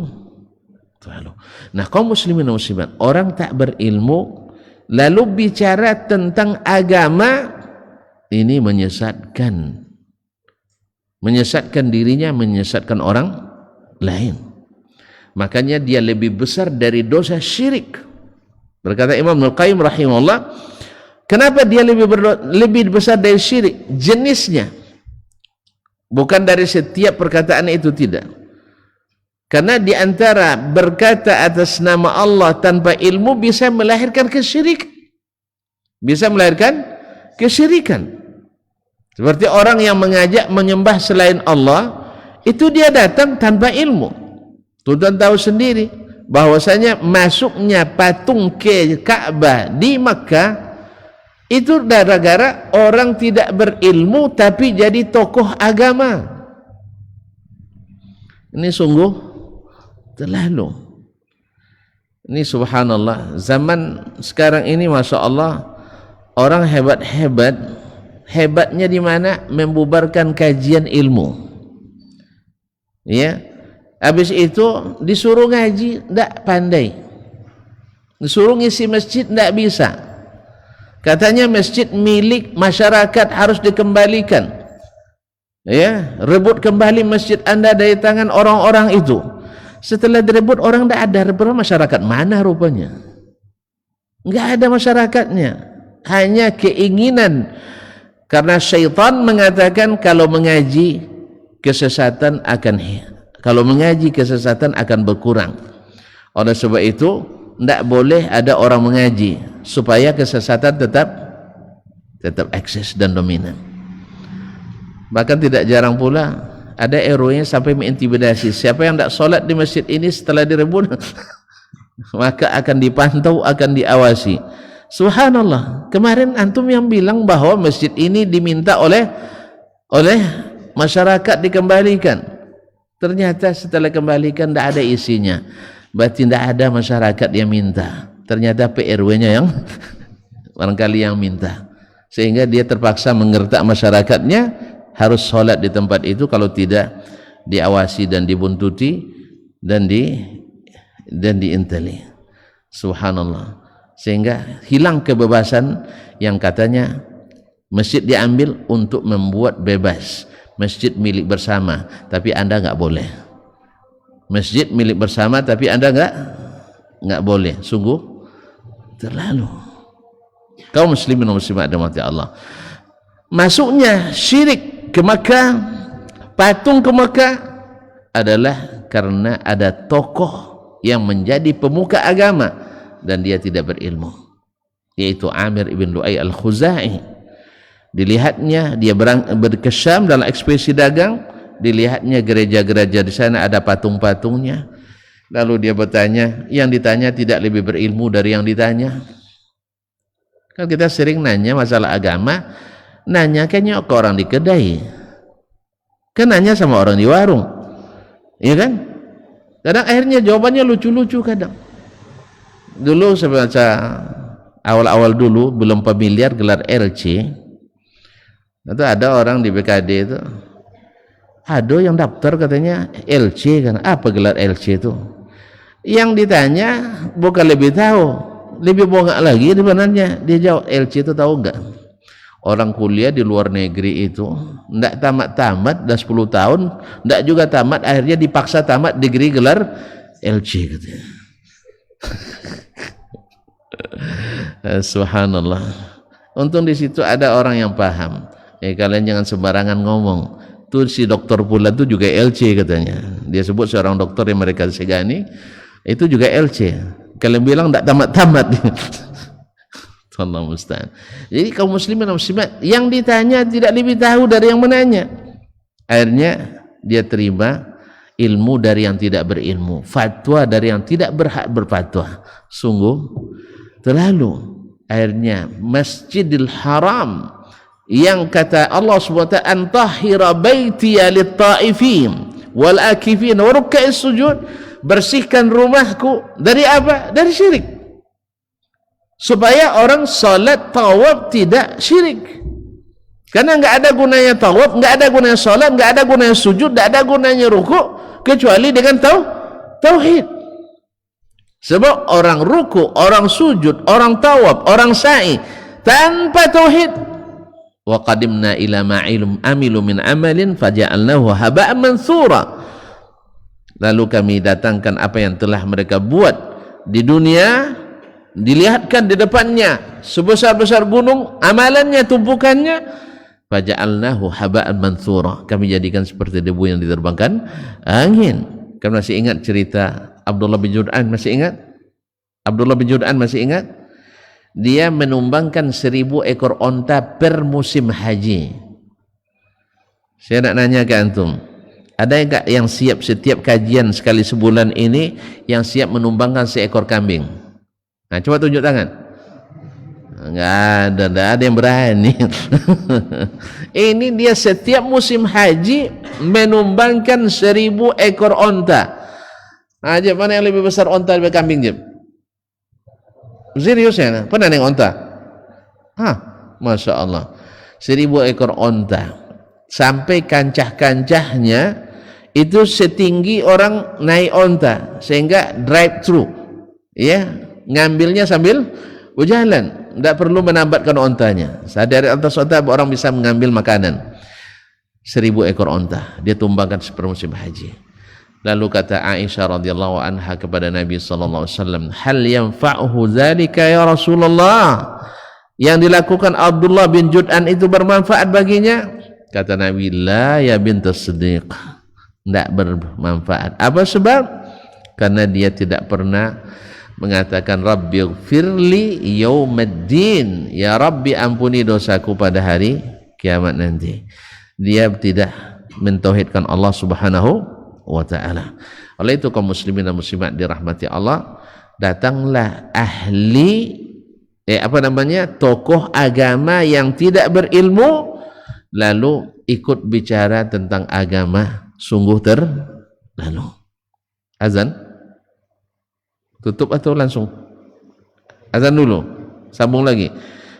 terlalu. Nah, kaum muslimin dan muslimat, orang tak berilmu lalu bicara tentang agama, ini menyesatkan dirinya, menyesatkan orang lain. Makanya dia lebih besar dari dosa syirik. Berkata Imam Al-Qayyim rahimahullah, kenapa dia lebih besar dari syirik? Jenisnya. bukan dari setiap perkataan itu, tidak. Karena di antara berkata atas nama Allah tanpa ilmu bisa melahirkan kesyirikan. Bisa melahirkan kesyirikan. Seperti orang yang mengajak menyembah selain Allah, itu dia datang tanpa ilmu. Tuhan tahu sendiri bahwasanya masuknya patung ke Ka'bah di Makkah itu gara-gara orang tidak berilmu tapi jadi tokoh agama. Ini sungguh terlalu. Ini subhanallah, zaman sekarang ini masya Allah orang hebat-hebat, hebatnya di mana? Membubarkan kajian ilmu. Ya, habis itu disuruh ngaji, tidak pandai. Disuruh ngisi masjid, tidak bisa. Katanya masjid milik masyarakat, harus dikembalikan. Ya, rebut kembali masjid Anda dari tangan orang-orang itu. Setelah direbut orang tidak ada, rebut masyarakat mana rupanya? Enggak ada masyarakatnya, hanya keinginan. Karena syaitan mengatakan kalau mengaji kesesatan akan berkurang. Oleh sebab itu tidak boleh ada orang mengaji supaya kesesatan tetap eksis dan dominan. Bahkan tidak jarang pula ada RW-nya sampai mengintimidasi, siapa yang tidak sholat di masjid ini setelah direbut maka akan dipantau, akan diawasi. Subhanallah, kemarin antum yang bilang bahwa masjid ini diminta oleh masyarakat dikembalikan, ternyata setelah kembalikan tidak ada isinya. Berarti tidak ada masyarakat yang minta, ternyata PRW-nya yang barangkali yang minta, sehingga dia terpaksa mengertak masyarakatnya harus sholat di tempat itu, kalau tidak diawasi dan dibuntuti dan diinteli. Subhanallah, sehingga hilang kebebasan yang katanya masjid diambil untuk membuat bebas. Masjid milik bersama, tapi Anda enggak boleh. Masjid milik bersama, tapi Anda enggak boleh. Sungguh terlalu. Kaum muslimin dan muslimat dirahmati Allah. Masuknya syirik ke Makkah, patung ke Makkah adalah karena ada tokoh yang menjadi pemuka agama dan dia tidak berilmu, yaitu Amir ibn Lu'ay al-Khuzai. Dilihatnya dia berkesyam dalam ekspedisi dagang, dilihatnya gereja-gereja di sana ada patung-patungnya, lalu dia bertanya, yang ditanya tidak lebih berilmu dari yang ditanya. Kan kita sering nanya masalah agama, nanya kayaknya ke orang di kedai, kan nanya sama orang di warung, iya kan? Kadang akhirnya jawabannya lucu-lucu kadang. Dulu sebaca awal-awal dulu belum familiar gelar LC, itu ada orang di BKD itu, ada yang daftar katanya LC, kan apa gelar LC itu? Yang ditanya bukan lebih tahu, lebih bongak lagi sebenarnya. Dia jawab, LC itu tahu enggak? Orang kuliah di luar negeri itu enggak tamat-tamat, dah 10 tahun enggak juga tamat, akhirnya dipaksa tamat degree gelar LC katanya. Subhanallah. Untung di situ ada orang yang paham. Kalian jangan sembarangan ngomong. Tuh si dokter pula tuh juga LC katanya. Dia sebut seorang dokter yang mereka segani itu juga LC. Kalian bilang enggak tamat-tamat. Allah musta'an. Jadi kaum muslimin dan muslimat yang ditanya tidak lebih tahu dari yang menanya. Akhirnya dia terima ilmu dari yang tidak berilmu, fatwa dari yang tidak berhak berfatwa. Sungguh terlalu. Akhirnya Masjidil Haram yang kata Allah SWT, antahira baitiya lit-ta'ifin wal akifin wa ruk'is sujud, bersihkan rumahku dari apa? Dari syirik, supaya orang salat tawaf tidak syirik. Karena enggak ada gunanya tawaf, enggak ada gunanya salat, enggak ada gunanya sujud, enggak ada gunanya ruku' kecuali dengan tauhid. Sebab orang ruku', orang sujud, orang tawaf, orang sa'i tanpa tauhid, wa qadimna ila ma amilu min amalin faja'alnahu haba'an mansura, lalu kami datangkan apa yang telah mereka buat di dunia, dilihatkan di depannya sebesar-besar gunung amalannya, tumpukannya, faja'alnahu haba'an manthura, kami jadikan seperti debu yang diterbangkan angin. Kan masih ingat cerita Abdullah bin Jud'an? Masih ingat? Abdullah bin Jud'an masih ingat? Dia menumbangkan 1000 ekor onta per musim haji. Saya nak nanya ke antum, ada enggak yang siap setiap kajian sekali sebulan ini yang siap menumbangkan seekor kambing? Nah, coba tunjuk tangan. Enggak ada yang berani. Ini dia setiap musim haji menumbangkan 1000 ekor onta. Aja mana yang lebih besar onta daripada kambing, Jeb? Serius ya? Pernah nengok onta? Hah, Masya Allah. 1000 ekor onta. Sampai kancah-kancahnya itu setinggi orang naik onta, sehingga drive thru, ya, ngambilnya sambil berjalan, tidak perlu menambatkan ontanya. Dari atas onta orang bisa mengambil makanan. 1000 ekor onta dia tumbangkan sepermusim haji. Lalu kata Aisyah radhiyallahu anha kepada Nabi sallallahu alaihi wasallam, hal yanfa'uhu dzalika ya Rasulullah? Yang dilakukan Abdullah bin Jud'an itu bermanfaat baginya? Kata Nabi, la ya bintas Siddiq, tidak bermanfaat. Apa sebab? Karena dia tidak pernah mengatakan Rabbi firli yaumaddin, ya Rabbi ampuni dosaku pada hari kiamat nanti. Dia tidak mentauhidkan Allah Subhanahu wa ta'ala. Oleh itu kaum muslimin dan muslimat dirahmati Allah, datanglah ahli tokoh agama yang tidak berilmu lalu ikut bicara tentang agama, sungguh terlalu. Azan tutup atau langsung? Azan dulu, sambung lagi.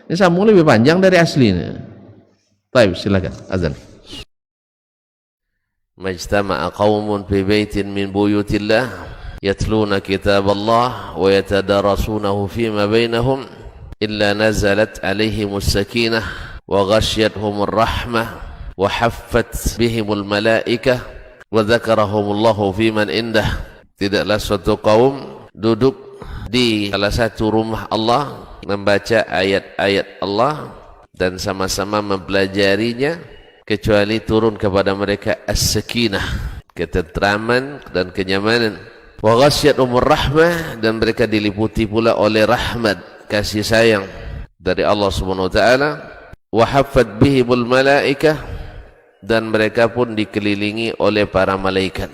Ini sambung lebih panjang dari aslinya. Baik, silakan azan. Majtama'a qaumun fi baitin min buyutillah yatluna kitaballah wa yatadarasunahu fima bainahum illa nazalat alaihimus sakinah wa ghasyiyatuhumur rahmah wa haffat bihimul malaikah wa dzakarahumullahu fiman indah. Tidaklah suatu kaum duduk di salah satu rumah Allah membaca ayat-ayat Allah dan sama-sama mempelajarinya kecuali turun kepada mereka as-sakinah, ketentraman dan kenyamanan, wa ghasyiyatuhumur rahmah, dan mereka diliputi pula oleh rahmat, kasih sayang dari Allah Subhanahu wa taala, wa haffat bihimul malaikah, dan mereka pun dikelilingi oleh para malaikat,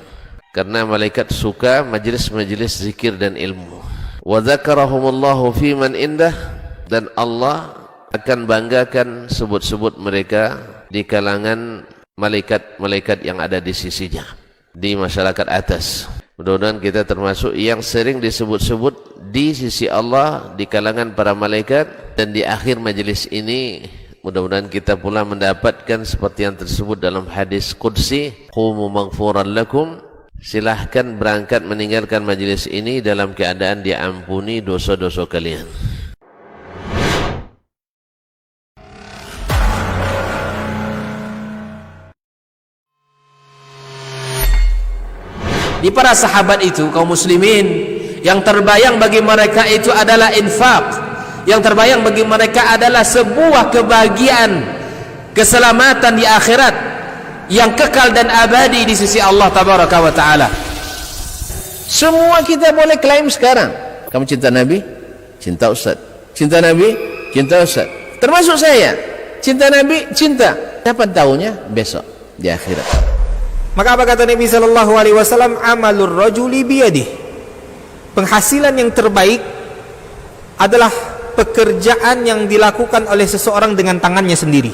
karena malaikat suka majlis-majlis zikir dan ilmu. Wa dzakarahumullahu fiman indah, dan Allah akan banggakan sebut-sebut mereka di kalangan malaikat-malaikat yang ada di sisinya, di masyarakat atas. Mudah-mudahan kita termasuk yang sering disebut-sebut di sisi Allah di kalangan para malaikat, dan di akhir majelis ini mudah-mudahan kita pula mendapatkan seperti yang tersebut dalam hadis qudsi, qumu maghfuran lakum, silahkan berangkat meninggalkan majelis ini dalam keadaan diampuni dosa-dosa kalian. Di para sahabat itu, kaum muslimin, yang terbayang bagi mereka itu adalah infak, yang terbayang bagi mereka adalah sebuah kebahagiaan, keselamatan di akhirat yang kekal dan abadi di sisi Allah tabaraka wa ta'ala. Semua kita boleh klaim sekarang. Kamu cinta Nabi? Cinta Ustaz. Cinta Nabi? Cinta Ustaz. Termasuk saya. Cinta Nabi? Cinta. Dapat tahunya besok di akhirat. Maka apa kata Nabi sallallahu alaihi wasallam? Amalur rajuli biyadihi. Penghasilan yang terbaik adalah pekerjaan yang dilakukan oleh seseorang dengan tangannya sendiri.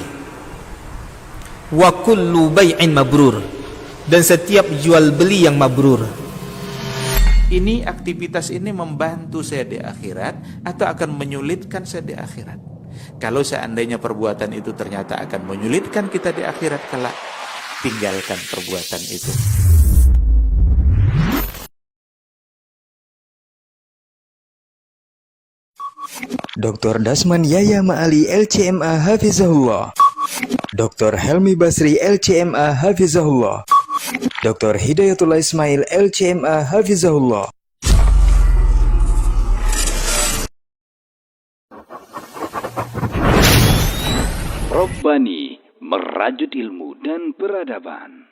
Wa kullu bai'in mabrur, dan setiap jual beli yang mabrur. Ini aktivitas ini membantu saya di akhirat atau akan menyulitkan saya di akhirat? Kalau seandainya perbuatan itu ternyata akan menyulitkan kita di akhirat kelak, tinggalkan perbuatan itu. Dr. Dasman Yaya Ma'ali LCMA Hafizahullah, Dr. Helmi Basri LCMA Hafizahullah, Dr. Hidayatullah Ismail LCMA Hafizahullah. Rabbani merajut ilmu dan peradaban.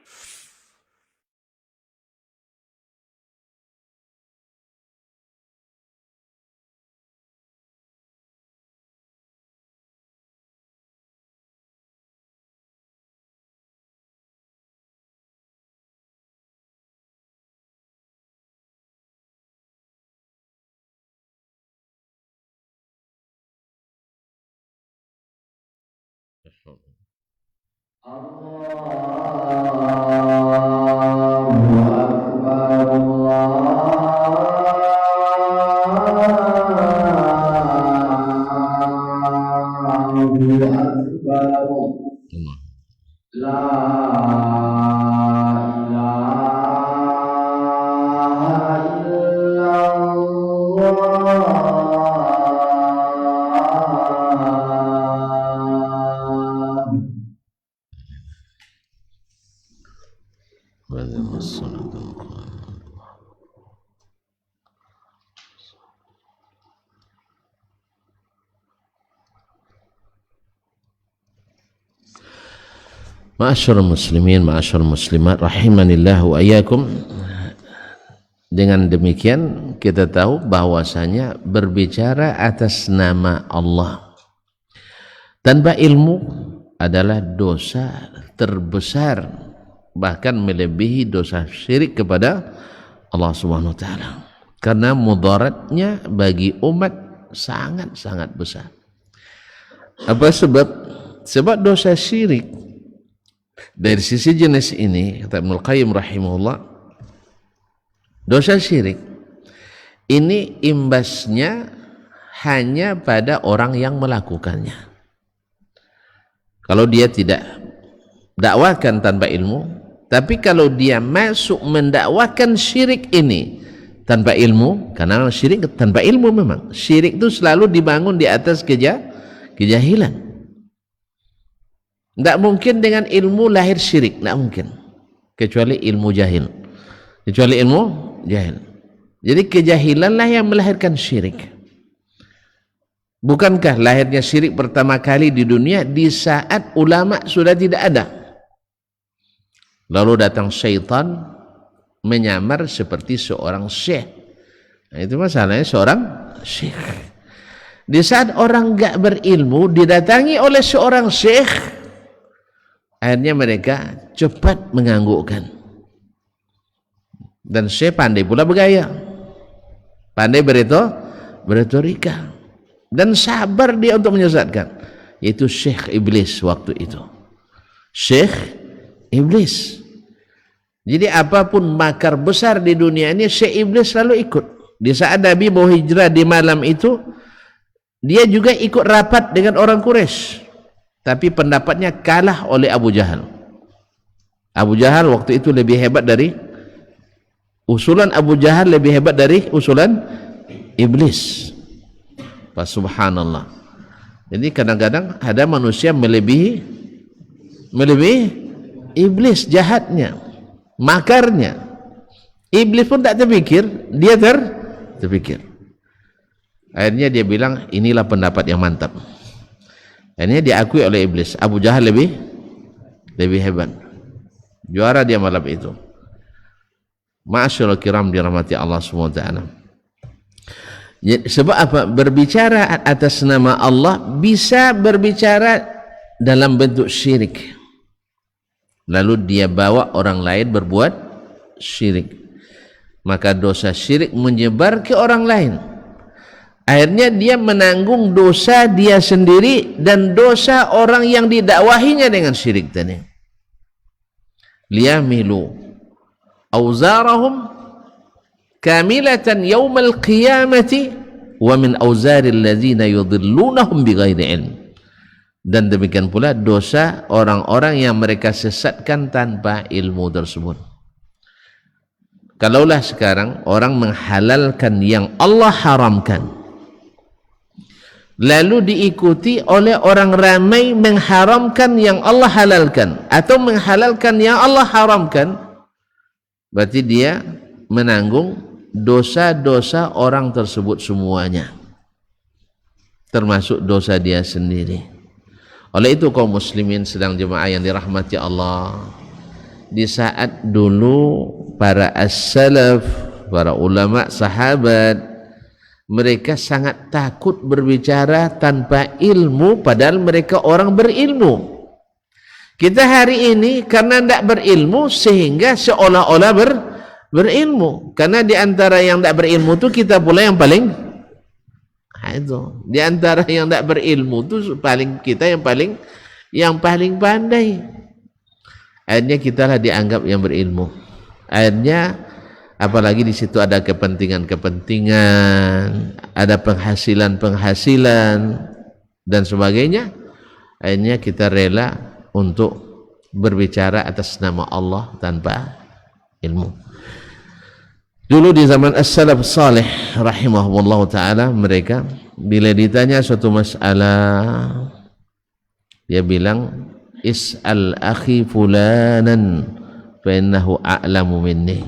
Ma'asyarul muslimin, ma'asyarul muslimat, rahimanillah wa iyyakum. Dengan demikian kita tahu bahwasanya berbicara atas nama Allah tanpa ilmu adalah dosa terbesar, bahkan melebihi dosa syirik kepada Allah Subhanahu wa taala. Karena mudaratnya bagi umat sangat-sangat besar. Apa sebab? Sebab dosa syirik dari sisi jenis ini, kata Ibnul Qayyim rahimahullah, dosa syirik ini imbasnya hanya pada orang yang melakukannya. Kalau dia tidak dakwakan tanpa ilmu, tapi kalau dia masuk mendakwakan syirik ini tanpa ilmu, karena syirik tanpa ilmu memang, syirik itu selalu dibangun di atas kejahilan. Tidak mungkin dengan ilmu lahir syirik, tidak mungkin, kecuali ilmu jahil, kecuali ilmu jahil. Jadi kejahilanlah yang melahirkan syirik. Bukankah lahirnya syirik pertama kali di dunia di saat ulama sudah tidak ada, lalu datang syaitan menyamar seperti seorang syekh. Nah, itu masalahnya seorang syekh. Di saat orang enggak berilmu didatangi oleh seorang syekh, akhirnya mereka cepat menganggukkan. Dan syekh pandai pula bergaya, pandai beretorika, dan sabar dia untuk menyesatkan. Yaitu syekh iblis waktu itu, syekh iblis. Jadi apapun makar besar di dunia ini, syekh iblis selalu ikut. Di saat Nabi mau hijrah di malam itu, dia juga ikut rapat dengan orang Quraisy, tapi pendapatnya kalah oleh Abu Jahal. Abu Jahal waktu itu lebih hebat dari usulan Abu Jahal, lebih hebat dari usulan iblis. Pas subhanallah. Jadi kadang-kadang ada manusia melebihi iblis jahatnya, makarnya. Iblis pun tak terpikir, dia terpikir. Akhirnya dia bilang, inilah pendapat yang mantap. Akhirnya diakui oleh iblis. Abu Jahal lebih hebat, juara dia malam itu. Ma'asyiral kiram dirahmati Allah SWT. Sebab apa? Berbicara atas nama Allah bisa berbicara dalam bentuk syirik, lalu dia bawa orang lain berbuat syirik, maka dosa syirik menyebar ke orang lain. Akhirnya dia menanggung dosa dia sendiri dan dosa orang yang didakwahinya dengan syirik tadi. Liyamilu awzarahum kamilatan yaumal qiyamati wa min awzaril ladzina yudhillunahum bighairi ilm. Dan demikian pula dosa orang-orang yang mereka sesatkan tanpa ilmu tersebut. Kalaulah sekarang orang menghalalkan yang Allah haramkan, lalu diikuti oleh orang ramai mengharamkan yang Allah halalkan atau menghalalkan yang Allah haramkan, berarti dia menanggung dosa-dosa orang tersebut semuanya, termasuk dosa dia sendiri. Oleh itu kaum muslimin sedang jemaah yang dirahmati Allah, di saat dulu para as-salaf, para ulama sahabat, mereka sangat takut berbicara tanpa ilmu padahal mereka orang berilmu. Kita hari ini karena tidak berilmu sehingga seolah-olah berilmu, karena di antara yang tidak berilmu itu kita pula yang paling itu, di antara yang tidak berilmu itu kita yang paling pandai. Akhirnya kitalah dianggap yang berilmu. Akhirnya apalagi di situ ada kepentingan-kepentingan, ada penghasilan dan sebagainya. Akhirnya kita rela untuk berbicara atas nama Allah tanpa ilmu. Dulu di zaman as-salaf salih rahimahumullah ta'ala, mereka bila ditanya suatu masalah, dia bilang, is'al akhi fulanan fa innahu a'lamu minni.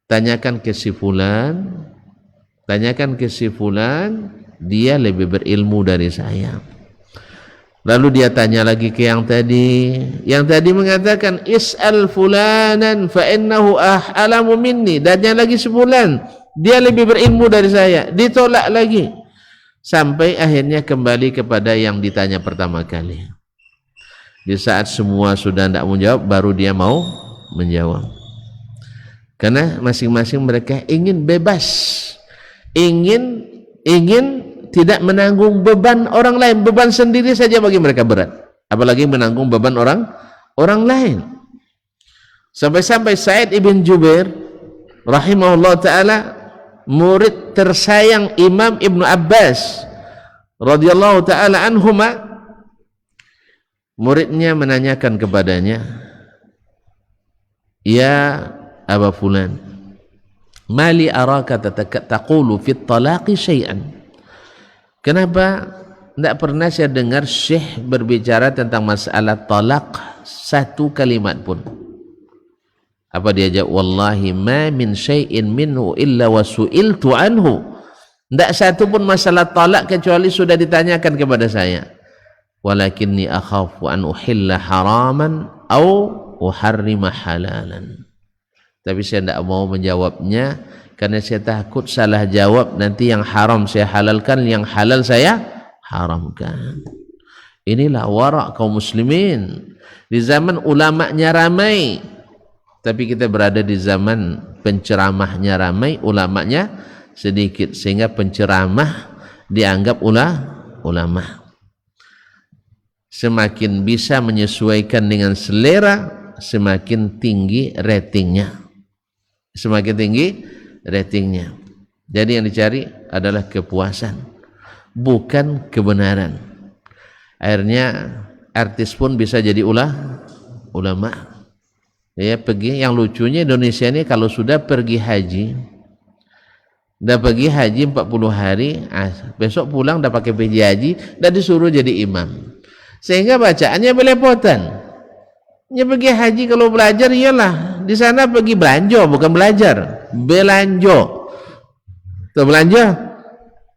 Tanyakan ke si fulan, dia lebih berilmu dari saya. Lalu dia tanya lagi ke yang tadi mengatakan is'al fulanan fa innahu a'lamu minni, tanya lagi sebulan, dia lebih berilmu dari saya, ditolak lagi sampai akhirnya kembali kepada yang ditanya pertama kali. Di saat semua sudah tidak menjawab, baru dia mau menjawab, karena masing-masing mereka ingin bebas, ingin tidak menanggung beban orang lain. Beban sendiri saja bagi mereka berat, apalagi menanggung beban orang lain. Sampai-sampai Sa'id ibn Jubair rahimahullah ta'ala, murid tersayang Imam Ibnu Abbas radhiyallahu ta'ala anhuma, muridnya menanyakan kepadanya, ya Aba Fulan, mali araka taqulu fit talaqi syai'an. Kenapa tidak pernah saya dengar Syekh berbicara tentang masalah talak satu kalimat pun? Apa dia jawab? Wallahi ma min syai'in minhu illa wa su'iltu anhu. Tidak satu pun masalah talak kecuali sudah ditanyakan kepada saya. Walakinni akhafu an uhilla haraman au uharrima halalan. Tapi saya tidak mau menjawabnya karena saya takut salah jawab, nanti yang haram saya halalkan, yang halal saya haramkan. Inilah wara' kaum muslimin. Di zaman ulama'nya ramai, tapi kita berada di zaman penceramahnya ramai, ulama'nya sedikit, sehingga penceramah dianggap ulama. Semakin bisa menyesuaikan dengan selera, semakin tinggi ratingnya. Semakin tinggi ratingnya. Jadi yang dicari adalah kepuasan, bukan kebenaran. Akhirnya artis pun bisa jadi ulama. Ya, yang lucunya Indonesia ini kalau sudah pergi haji, udah pergi haji 40 hari, besok pulang udah pakai baju haji, udah disuruh jadi imam. Sehingga bacaannya belepotan. Ya pergi haji kalau belajar iyalah, di sana pergi belanja bukan belajar, belanja. Tuh belanja.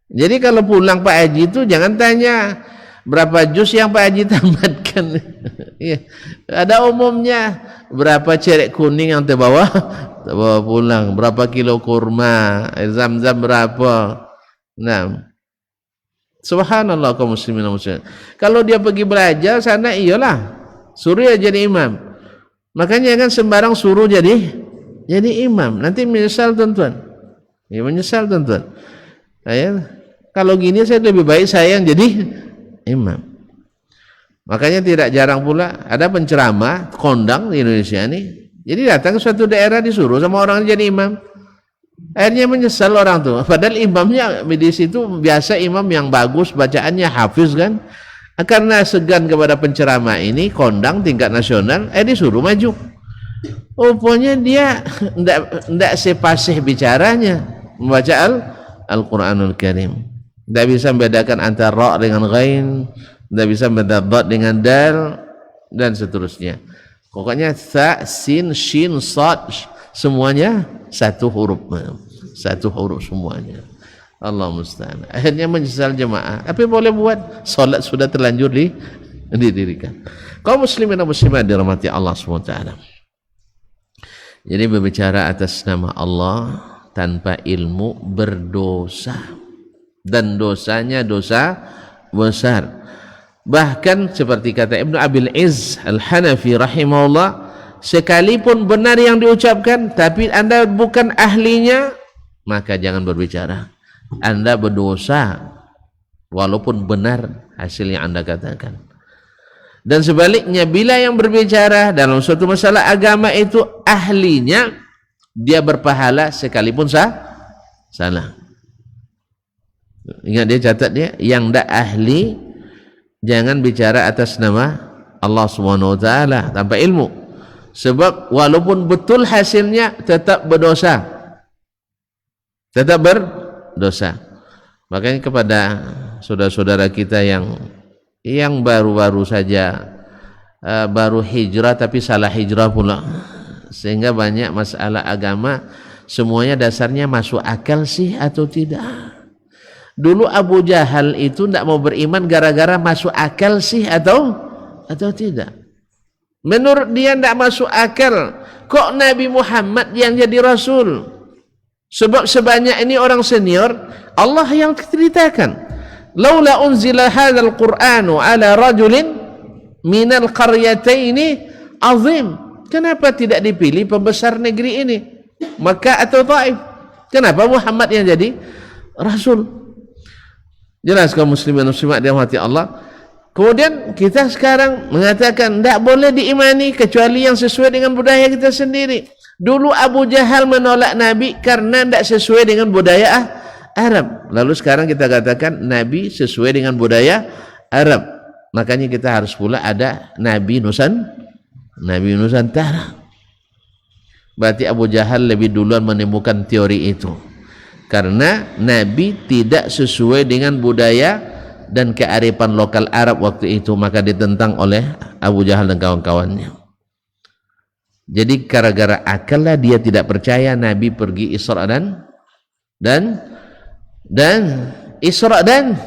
Jadi kalau pulang Pak Haji itu jangan tanya berapa juz yang Pak Haji tamatkan. Ya, ada umumnya berapa cerek kuning yang terbawa pulang, berapa kilo kurma, zam-zam berapa. Nah, subhanallah kaum muslimin dan muslimat. Kalau dia pergi belajar sana iyalah, suruh ya jadi imam. Makanya kan sembarang suruh jadi imam. Nanti menyesal tuan-tuan. Ya menyesal tuan-tuan. Kalau gini saya lebih baik saya yang jadi imam. Makanya tidak jarang pula ada penceramah kondang di Indonesia ini. Jadi datang ke suatu daerah disuruh sama orang jadi imam. Akhirnya menyesal orang tuh. Padahal imamnya di situ biasa imam yang bagus, bacaannya hafiz kan. Karena segan kepada penceramah ini kondang tingkat nasional, disuruh maju. Rupanya dia tidak sepasih bicaranya membaca Al-Quranul Karim. Tidak bisa membedakan antara ra dengan ghain, tidak bisa membedakan dad dengan dal, dan seterusnya. Pokoknya tha, sin, shin, sad, semuanya satu huruf semuanya. Allah musta'an. Akhirnya menyesal jemaah. Apa yang boleh buat? Salat sudah terlanjur didirikan. Kaum muslimin dan muslimat dirahmati Allah SWT. Jadi berbicara atas nama Allah tanpa ilmu berdosa, dan dosanya dosa besar. Bahkan seperti kata Ibnu Abil Izz Al-Hanafi rahimahullah, sekalipun benar yang diucapkan tapi Anda bukan ahlinya, maka jangan berbicara. Anda berdosa walaupun benar hasil yang Anda katakan. Dan sebaliknya, bila yang berbicara dalam suatu masalah agama itu ahlinya, dia berpahala sekalipun salah. Ingat, dia catat dia, yang tidak ahli jangan bicara atas nama Allah SWT tanpa ilmu. Sebab walaupun betul hasilnya tetap berdosa, tetap berdosa. Makanya kepada saudara-saudara kita yang baru-baru saja baru hijrah tapi salah hijrah pula, sehingga banyak masalah agama semuanya dasarnya masuk akal sih atau tidak. Dulu Abu Jahal itu tidak mau beriman gara-gara masuk akal sih atau tidak. Menurut dia tidak masuk akal, kok Nabi Muhammad yang jadi Rasul? Sebab sebanyak ini orang senior, Allah yang ceritakan, laula unzila hadzal qur'anu ala rajulin minal qaryataini azim. Kenapa tidak dipilih pembesar negeri ini, Makkah atau Taif? Kenapa Muhammad yang jadi Rasul? Jelas kaum muslimin dan muslimat dirahmati Allah. Kemudian kita sekarang mengatakan tidak boleh diimani kecuali yang sesuai dengan budaya kita sendiri. Dulu Abu Jahal menolak Nabi karena tidak sesuai dengan budaya Arab. Lalu sekarang kita katakan Nabi sesuai dengan budaya Arab. Makanya kita harus pula ada Nabi Nusantara. Berarti Abu Jahal lebih duluan menemukan teori itu, karena Nabi tidak sesuai dengan budaya dan kearifan lokal Arab waktu itu, maka ditentang oleh Abu Jahal dan kawan-kawannya. Jadi gara-gara akal lah dia tidak percaya Nabi pergi Isra dan Isra dan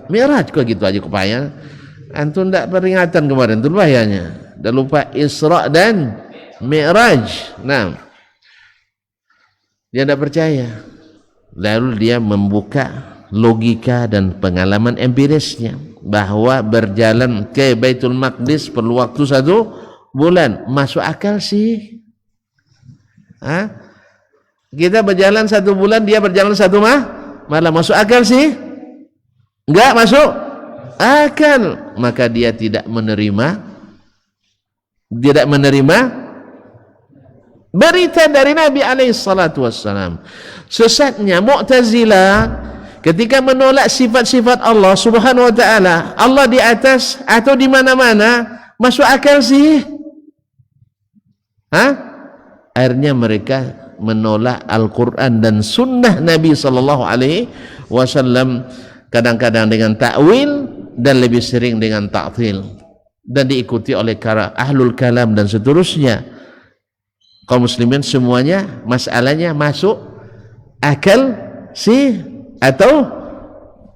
Mi'raj. Kok gitu aja kepayang? Antum tidak peringatan kemarin, itu bahayanya. Dah lupa Isra dan Mi'raj. Nah, dia tidak percaya. Lalu dia membuka logika dan pengalaman empirisnya bahwa berjalan ke Baitul Maqdis perlu waktu 1 bulan. Masuk akal sih? Kita berjalan 1 bulan, dia berjalan 1 malam. Masuk akal sih? Enggak masuk akal. Maka dia tidak menerima berita dari Nabi SAW. Sesatnya Mu'tazilah ketika menolak sifat-sifat Allah Subhanahu wa taala, Allah di atas atau di mana-mana, masuk akal sih? Akhirnya mereka menolak Al-Quran dan Sunnah Nabi sallallahu alaihi wasallam, kadang-kadang dengan takwil dan lebih sering dengan ta'til, dan diikuti oleh ahlul kalam dan seterusnya. Kaum muslimin semuanya masalahnya masuk akal sih atau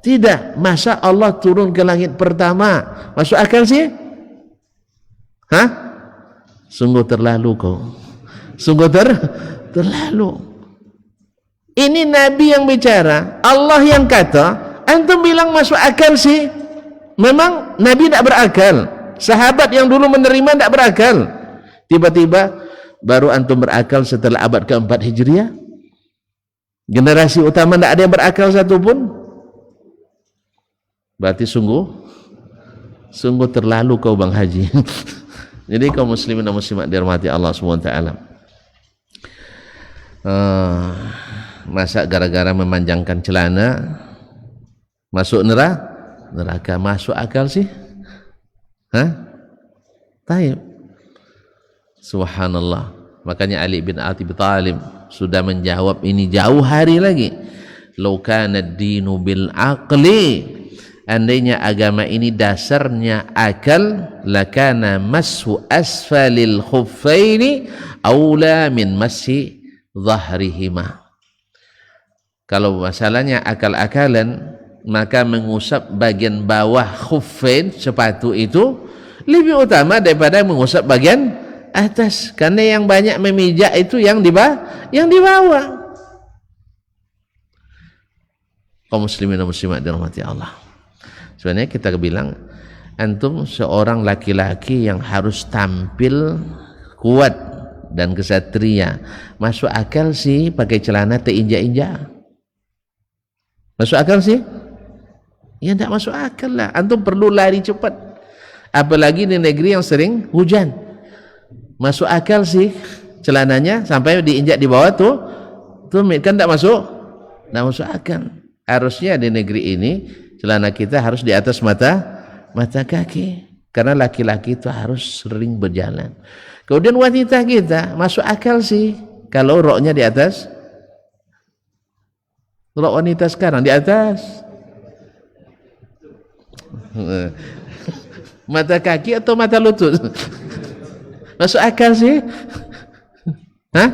tidak? Masa Allah turun ke langit pertama masuk akal sih? Sungguh terlalu kau. Sungguh terlalu. Ini Nabi yang bicara, Allah yang kata, antum bilang masuk akal sih? Memang Nabi tidak berakal. Sahabat yang dulu menerima tidak berakal. Tiba-tiba baru antum berakal setelah abad ke-4 Hijriah. Generasi utama tidak ada yang berakal satupun. Berarti sungguh terlalu kau Bang Haji. Jadi kaum muslimin dan muslimat dirahmati Allah SWT, masa gara-gara memanjangkan celana masuk neraka? Masuk akal sih? Taib. Subhanallah. Makanya Ali bin Abi Thalib sudah menjawab ini jauh hari lagi. Lau kana ad-dinu bil aqli, andainya agama ini dasarnya akal, lakana mashu asfalil khuffaini aula min mashi dhahrihima. Kalau masalahnya akal-akalan, maka mengusap bagian bawah khuffain sepatu itu lebih utama daripada mengusap bagian atas, karena yang banyak memijak itu yang di bawah. Kaum muslimin dan muslimat dirahmati Allah. Sebenarnya kita bilang, antum seorang laki-laki yang harus tampil kuat dan kesatria, masuk akal sih pakai celana terinjak-injak? Masuk akal sih? Ya tidak masuk akal lah. Antum perlu lari cepat, apalagi di negeri yang sering hujan. Masuk akal sih celananya sampai diinjak di bawah tuh kan tidak masuk akal. Harusnya di negeri ini celana kita harus di atas mata kaki, karena laki-laki itu harus sering berjalan. Kemudian wanita kita masuk akal sih kalau roknya di atas. Rok wanita sekarang di atas mata kaki atau mata lutut? Masuk akal sih? Hah?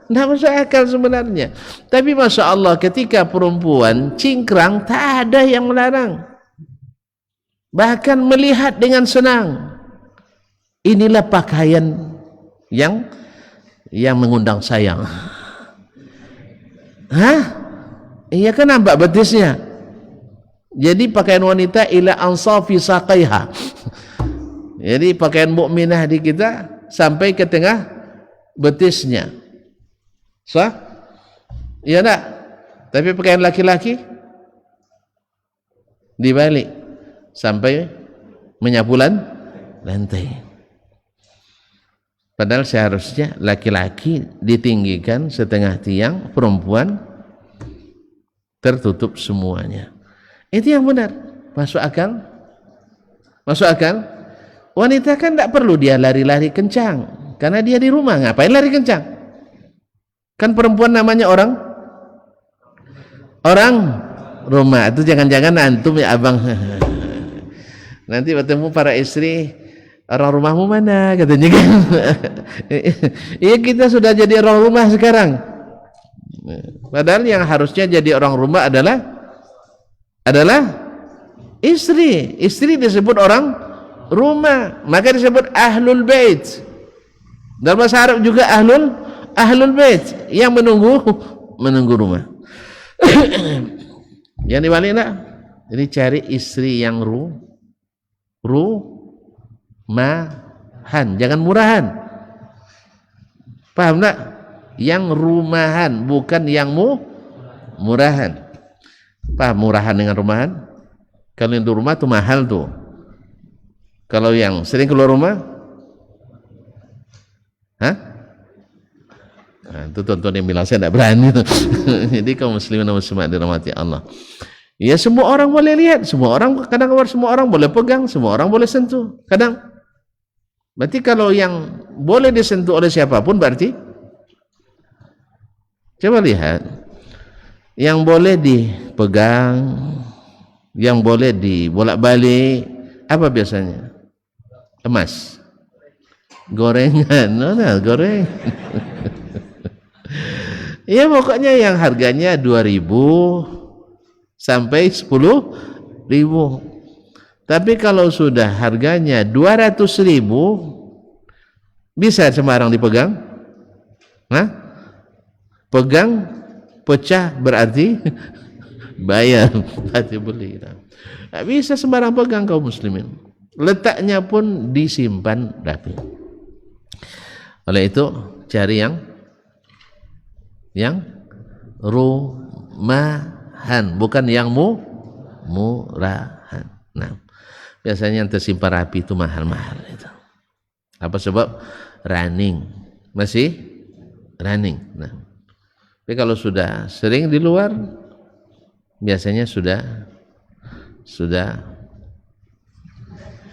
Tidak masuk akal sebenarnya. Tapi Masya Allah, ketika perempuan cingkrang, tak ada yang melarang, bahkan melihat dengan senang. Inilah pakaian yang mengundang sayang. Hah? Iya kan, nampak betisnya. Jadi pakaian wanita ila ansafi saqaiha. Jadi pakaian mukminah di kita sampai ke tengah betisnya. Sah? Iya enggak? Tapi pakaian laki-laki dibalik sampai menyapu lantai. Padahal seharusnya laki-laki ditinggikan setengah tiang, perempuan tertutup semuanya. Itu yang benar. Masuk akal? Masuk akal? Wanita kan tidak perlu dia lari-lari kencang, karena dia di rumah, ngapain lari kencang? Kan perempuan namanya orang rumah. Itu jangan-jangan antum ya abang nanti bertemu para istri, orang rumahmu mana katanya kan. Iya, kita sudah jadi orang rumah sekarang, padahal yang harusnya jadi orang rumah adalah istri. Istri disebut orang rumah, maka disebut ahlul bait. Dalam bahasa Arab juga ahlul bait, yang menunggu rumah. Yang dibalik nak, jadi cari istri yang rumahan, jangan murahan. Paham tak? Yang rumahan, bukan yang murahan. Paham murahan dengan rumahan? Kalau yang di rumah tuh mahal tuh. Kalau yang sering keluar rumah, hah? Nah, itu tonton yang bilang saya tidak berani. Jadi kaum muslimin dan muslimat dirahmati Allah. Ya, semua orang boleh lihat, semua orang kadang semua orang boleh pegang, semua orang boleh sentuh. Kadang berarti kalau yang boleh disentuh oleh siapapun berarti, coba lihat, yang boleh dipegang, yang boleh dibolak-balik apa biasanya? Emas, gorengan, goreng. Ya pokoknya yang harganya 2.000 sampai 10.000. Tapi kalau sudah harganya 200.000, bisa sembarang dipegang? Hah? Pegang, pecah berarti bayar, berarti beli. Tak bisa sembarang pegang kaum muslimin. Letaknya pun disimpan rapi. Oleh itu cari yang rumahan, bukan yang murahan. Nah, biasanya yang tersimpan rapi itu mahal-mahal itu. Apa sebab? Running, masih running. Nah, tapi kalau sudah sering di luar, biasanya sudah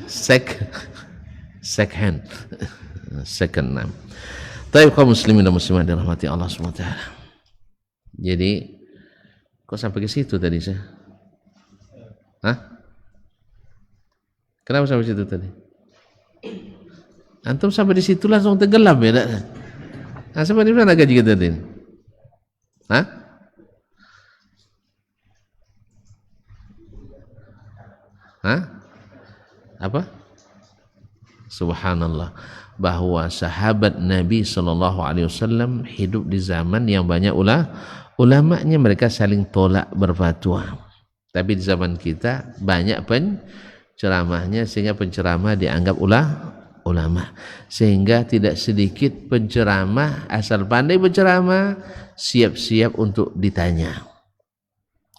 second. Nah. Tapi kaum muslimin dan muslimat dirahmati Allah SWT. Jadi kok sampai ke situ tadi saya? Hah? Kenapa sampai situ tadi? Antum sampai di situ langsung tenggelam ya? Nah, sampai di mana gaji kita tadi? Hah? Apa? Subhanallah, bahwa sahabat Nabi SAW hidup di zaman yang banyak ulamanya, mereka saling tolak berfatwa. Tapi di zaman kita banyak penceramahnya, sehingga penceramah dianggap ulama. Sehingga tidak sedikit penceramah asal pandai berceramah siap-siap untuk ditanya.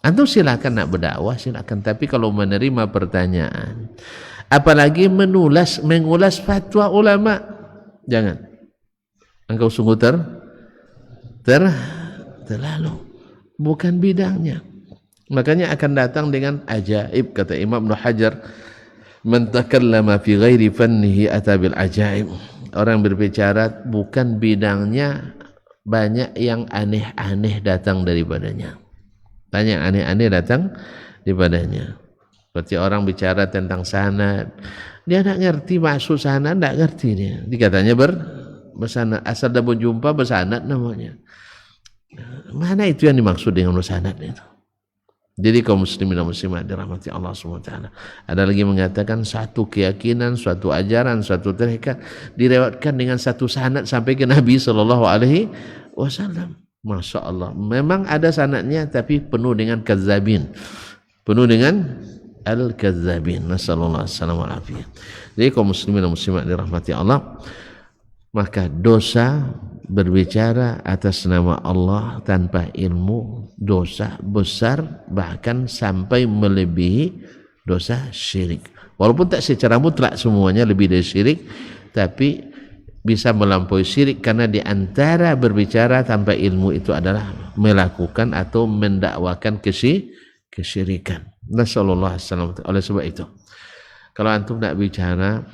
Antum silakan nak berdakwah, silakan, tapi kalau menerima pertanyaan, apalagi mengulas fatwa ulama, jangan. Engkau sungguh terlalu bukan bidangnya. Makanya akan datang dengan ajaib, kata Imam Ibnu Hajar, man takallama fi ghairi fannihi ata bil ajaib. Orang berbicara bukan bidangnya, banyak yang aneh-aneh datang daripadanya. Banyak aneh-aneh datang daripadanya. Seperti orang bicara tentang sanad, dia tak ngerti maksud sanad, tak ngerti dia. Dikatanya bersanad, asal dah berjumpa bersanad namanya. Mana itu yang dimaksud dengan bersanad itu? Jadi kaum muslimin dan muslimat dirahmati Allah SWT. Ada lagi mengatakan satu keyakinan, suatu ajaran, suatu tarekat direwatkan dengan satu sanad sampai ke Nabi SAW. Masya Allah, memang ada sanadnya tapi penuh dengan kadzabin, penuh dengan al-kadzabin. Nasallallahu alaihi wasallam. Jadi kaum muslimin dan muslimat dirahmati Allah, maka dosa berbicara atas nama Allah tanpa ilmu dosa besar, bahkan sampai melebihi dosa syirik. Walaupun tak secara mutlak semuanya lebih dari syirik, tapi bisa melampaui syirik, karena di antara berbicara tanpa ilmu itu adalah melakukan atau mendakwakan kesyirikan. Nasallallahu alaihi wasallam. Oleh sebab itu, kalau antum nak bicara,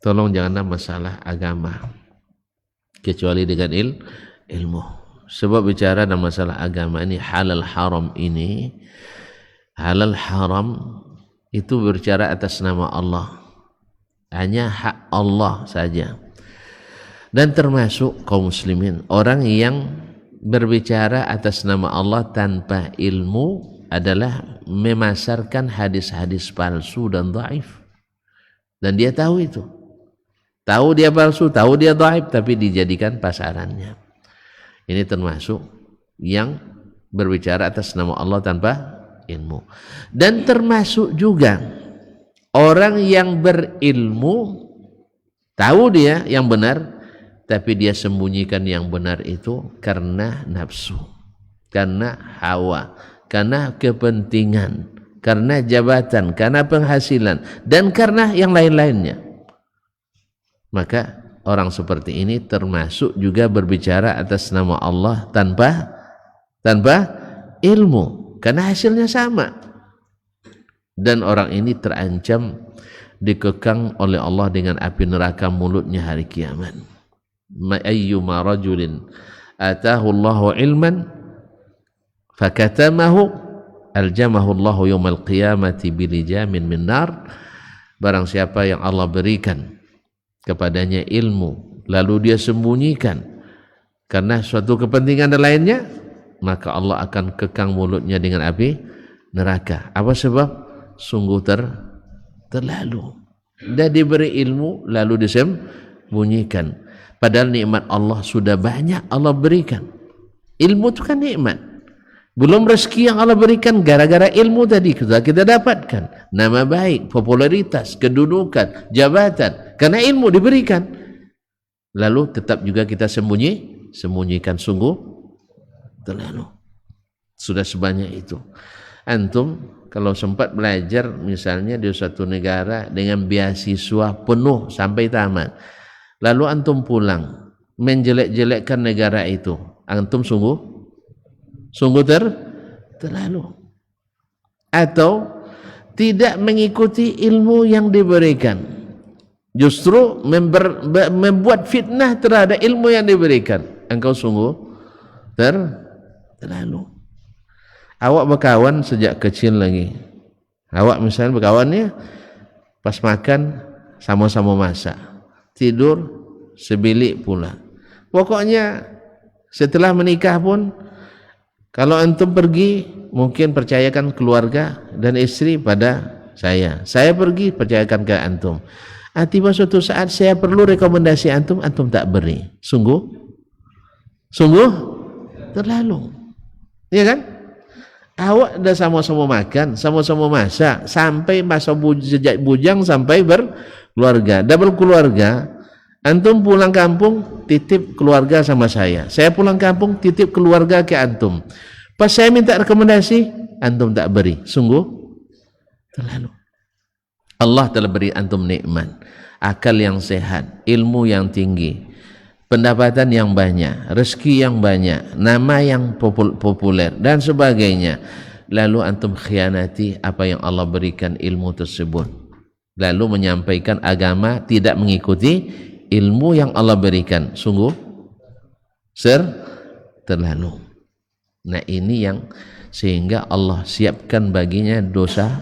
tolong janganlah masalah agama kecuali dengan ilmu. Sebab bicara dalam masalah agama ini, halal haram itu berbicara atas nama Allah, hanya hak Allah saja. Dan termasuk kaum muslimin, orang yang berbicara atas nama Allah tanpa ilmu adalah memasarkan hadis-hadis palsu dan dhaif. Dan dia tahu itu. Tahu dia palsu, tahu dia dhaif, tapi dijadikan pasarannya. Ini termasuk yang berbicara atas nama Allah tanpa ilmu. Dan termasuk juga orang yang berilmu, tahu dia yang benar, tapi dia sembunyikan yang benar itu karena nafsu, karena hawa, karena kepentingan, karena jabatan, karena penghasilan, dan karena yang lain-lainnya. Maka orang seperti ini termasuk juga berbicara atas nama Allah tanpa ilmu, karena hasilnya sama. Dan orang ini terancam dikekang oleh Allah dengan api neraka mulutnya hari kiamat. Ayyuma rajulin atahu Allahu ilman fakatamahu aljamahu Allahu yawmal qiyamati bilijamin min nar. Barang siapa yang Allah berikan kepadanya ilmu lalu dia sembunyikan karena suatu kepentingan dan lainnya, maka Allah akan kekang mulutnya dengan api neraka. Apa sebab? Sungguh terlalu. Dia diberi ilmu lalu disembunyikan, padahal nikmat Allah sudah banyak Allah berikan. Ilmu itu kan nikmat, belum rezeki yang Allah berikan gara-gara ilmu tadi kita dapatkan nama baik, popularitas, kedudukan, jabatan, karena ilmu diberikan. Lalu tetap juga kita sembunyikan. Sungguh terlalu. Sudah sebanyak itu. Antum kalau sempat belajar misalnya di suatu negara dengan beasiswa penuh sampai tamat, lalu antum pulang menjelek-jelekkan negara itu, antum sungguh terlalu. Atau tidak mengikuti ilmu yang diberikan, justru membuat fitnah terhadap ilmu yang diberikan, engkau sungguh terlalu. Awak berkawan sejak kecil lagi. Awak misalnya berkawannya pas makan sama-sama masak, tidur sebilik pula. Pokoknya setelah menikah pun kalau antum pergi mungkin percayakan keluarga dan istri pada saya pergi percayakan ke antum. Tiba suatu saat saya perlu rekomendasi antum tak beri. Sungguh terlalu. Iya kan? Awak dah sama-sama makan, sama-sama masak, sampai masa sejak bujang sampai berkeluarga, double keluarga. Antum pulang kampung titip keluarga sama saya pulang kampung titip keluarga ke antum. Pas saya minta rekomendasi, antum tak beri. Sungguh terlalu. Allah telah beri antum nikmat, akal yang sehat, ilmu yang tinggi, pendapatan yang banyak, rezeki yang banyak, nama yang populer dan sebagainya. Lalu antum khianati apa yang Allah berikan ilmu tersebut, lalu menyampaikan agama tidak mengikuti ilmu yang Allah berikan. Sungguh terlalu. Nah, ini yang sehingga Allah siapkan baginya dosa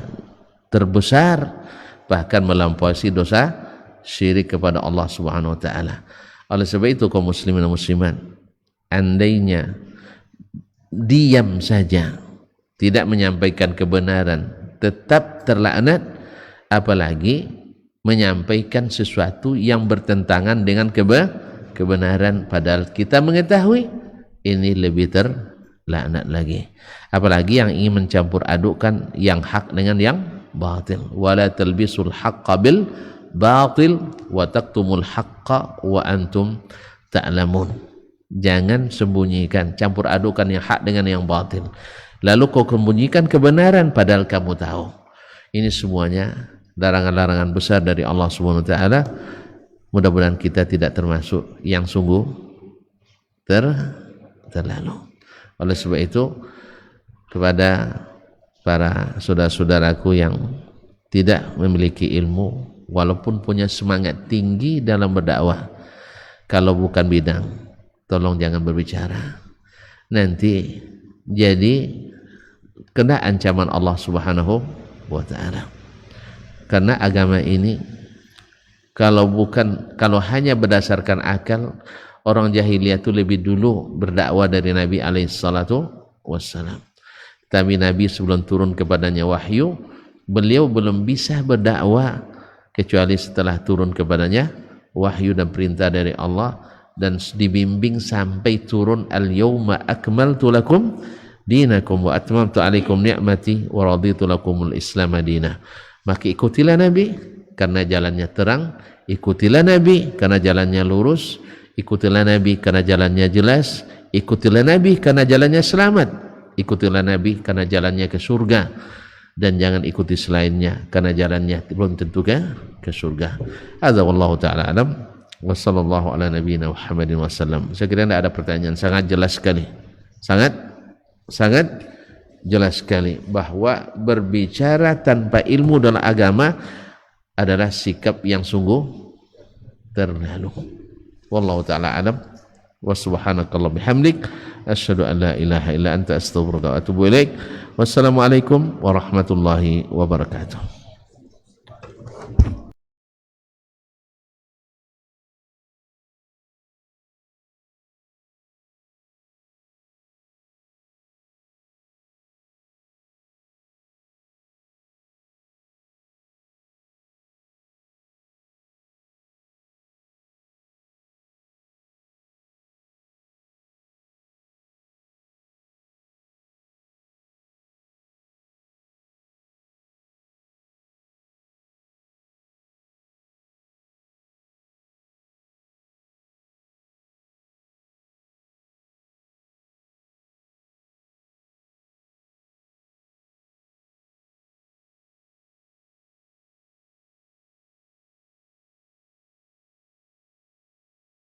terbesar, bahkan melampaui dosa syirik kepada Allah Subhanahu wa taala. Oleh sebab itu kaum muslimin dan muslimat, andainya diam saja, tidak menyampaikan kebenaran, tetap terlaknat, apalagi menyampaikan sesuatu yang bertentangan dengan kebenaran, padahal kita mengetahui ini lebih terlaknat lagi. Apalagi yang ingin mencampur adukkan yang hak dengan yang batil. Wala talbisul haqqa bil batil wa taktumul haqqa wa antum ta'lamun. Jangan sembunyikan, campur adukan yang hak dengan yang batil, lalu kau sembunyikan kebenaran padahal kamu tahu. Ini semuanya larangan-larangan besar dari Allah Subhanahu wa taala. Mudah-mudahan kita tidak termasuk yang sungguh terlalu. Oleh sebab itu, kepada para saudara-saudaraku yang tidak memiliki ilmu, walaupun punya semangat tinggi dalam berdakwah, kalau bukan bidang, tolong jangan berbicara. Nanti jadi kena ancaman Allah Subhanahu wa taala. Karena agama ini kalau hanya berdasarkan akal, orang jahiliyah itu lebih dulu berdakwah dari Nabi alaihi salatu wassalam. Tapi Nabi sebelum turun kepadanya wahyu, beliau belum bisa berdakwah kecuali setelah turun kepadanya wahyu dan perintah dari Allah, dan dibimbing sampai turun al-yawma akmaltu lakum dinakum wa atmamtu alaikum ni'mati wa raditu lakumul islam madinah. Maka ikutilah Nabi karena jalannya terang, ikutilah Nabi karena jalannya lurus, ikutilah Nabi karena jalannya jelas, ikutilah Nabi karena jalannya selamat, ikutilah Nabi karena jalannya ke surga, dan jangan ikuti selainnya karena jalannya belum tentu ke surga. Hadza wallahu taala alam wa sallallahu ala nabiyyina Muhammadin wasallam. Saya kira tidak ada pertanyaan, sangat jelas sekali, sangat jelas sekali bahwa berbicara tanpa ilmu dalam agama adalah sikap yang sungguh terlalu. Wallahu taala alam wa subhanakallah bihamdik asyhadu an la ilaha illa anta astaghfiruka wa atubu ilaik. Wassalamualaikum warahmatullahi wabarakatuh.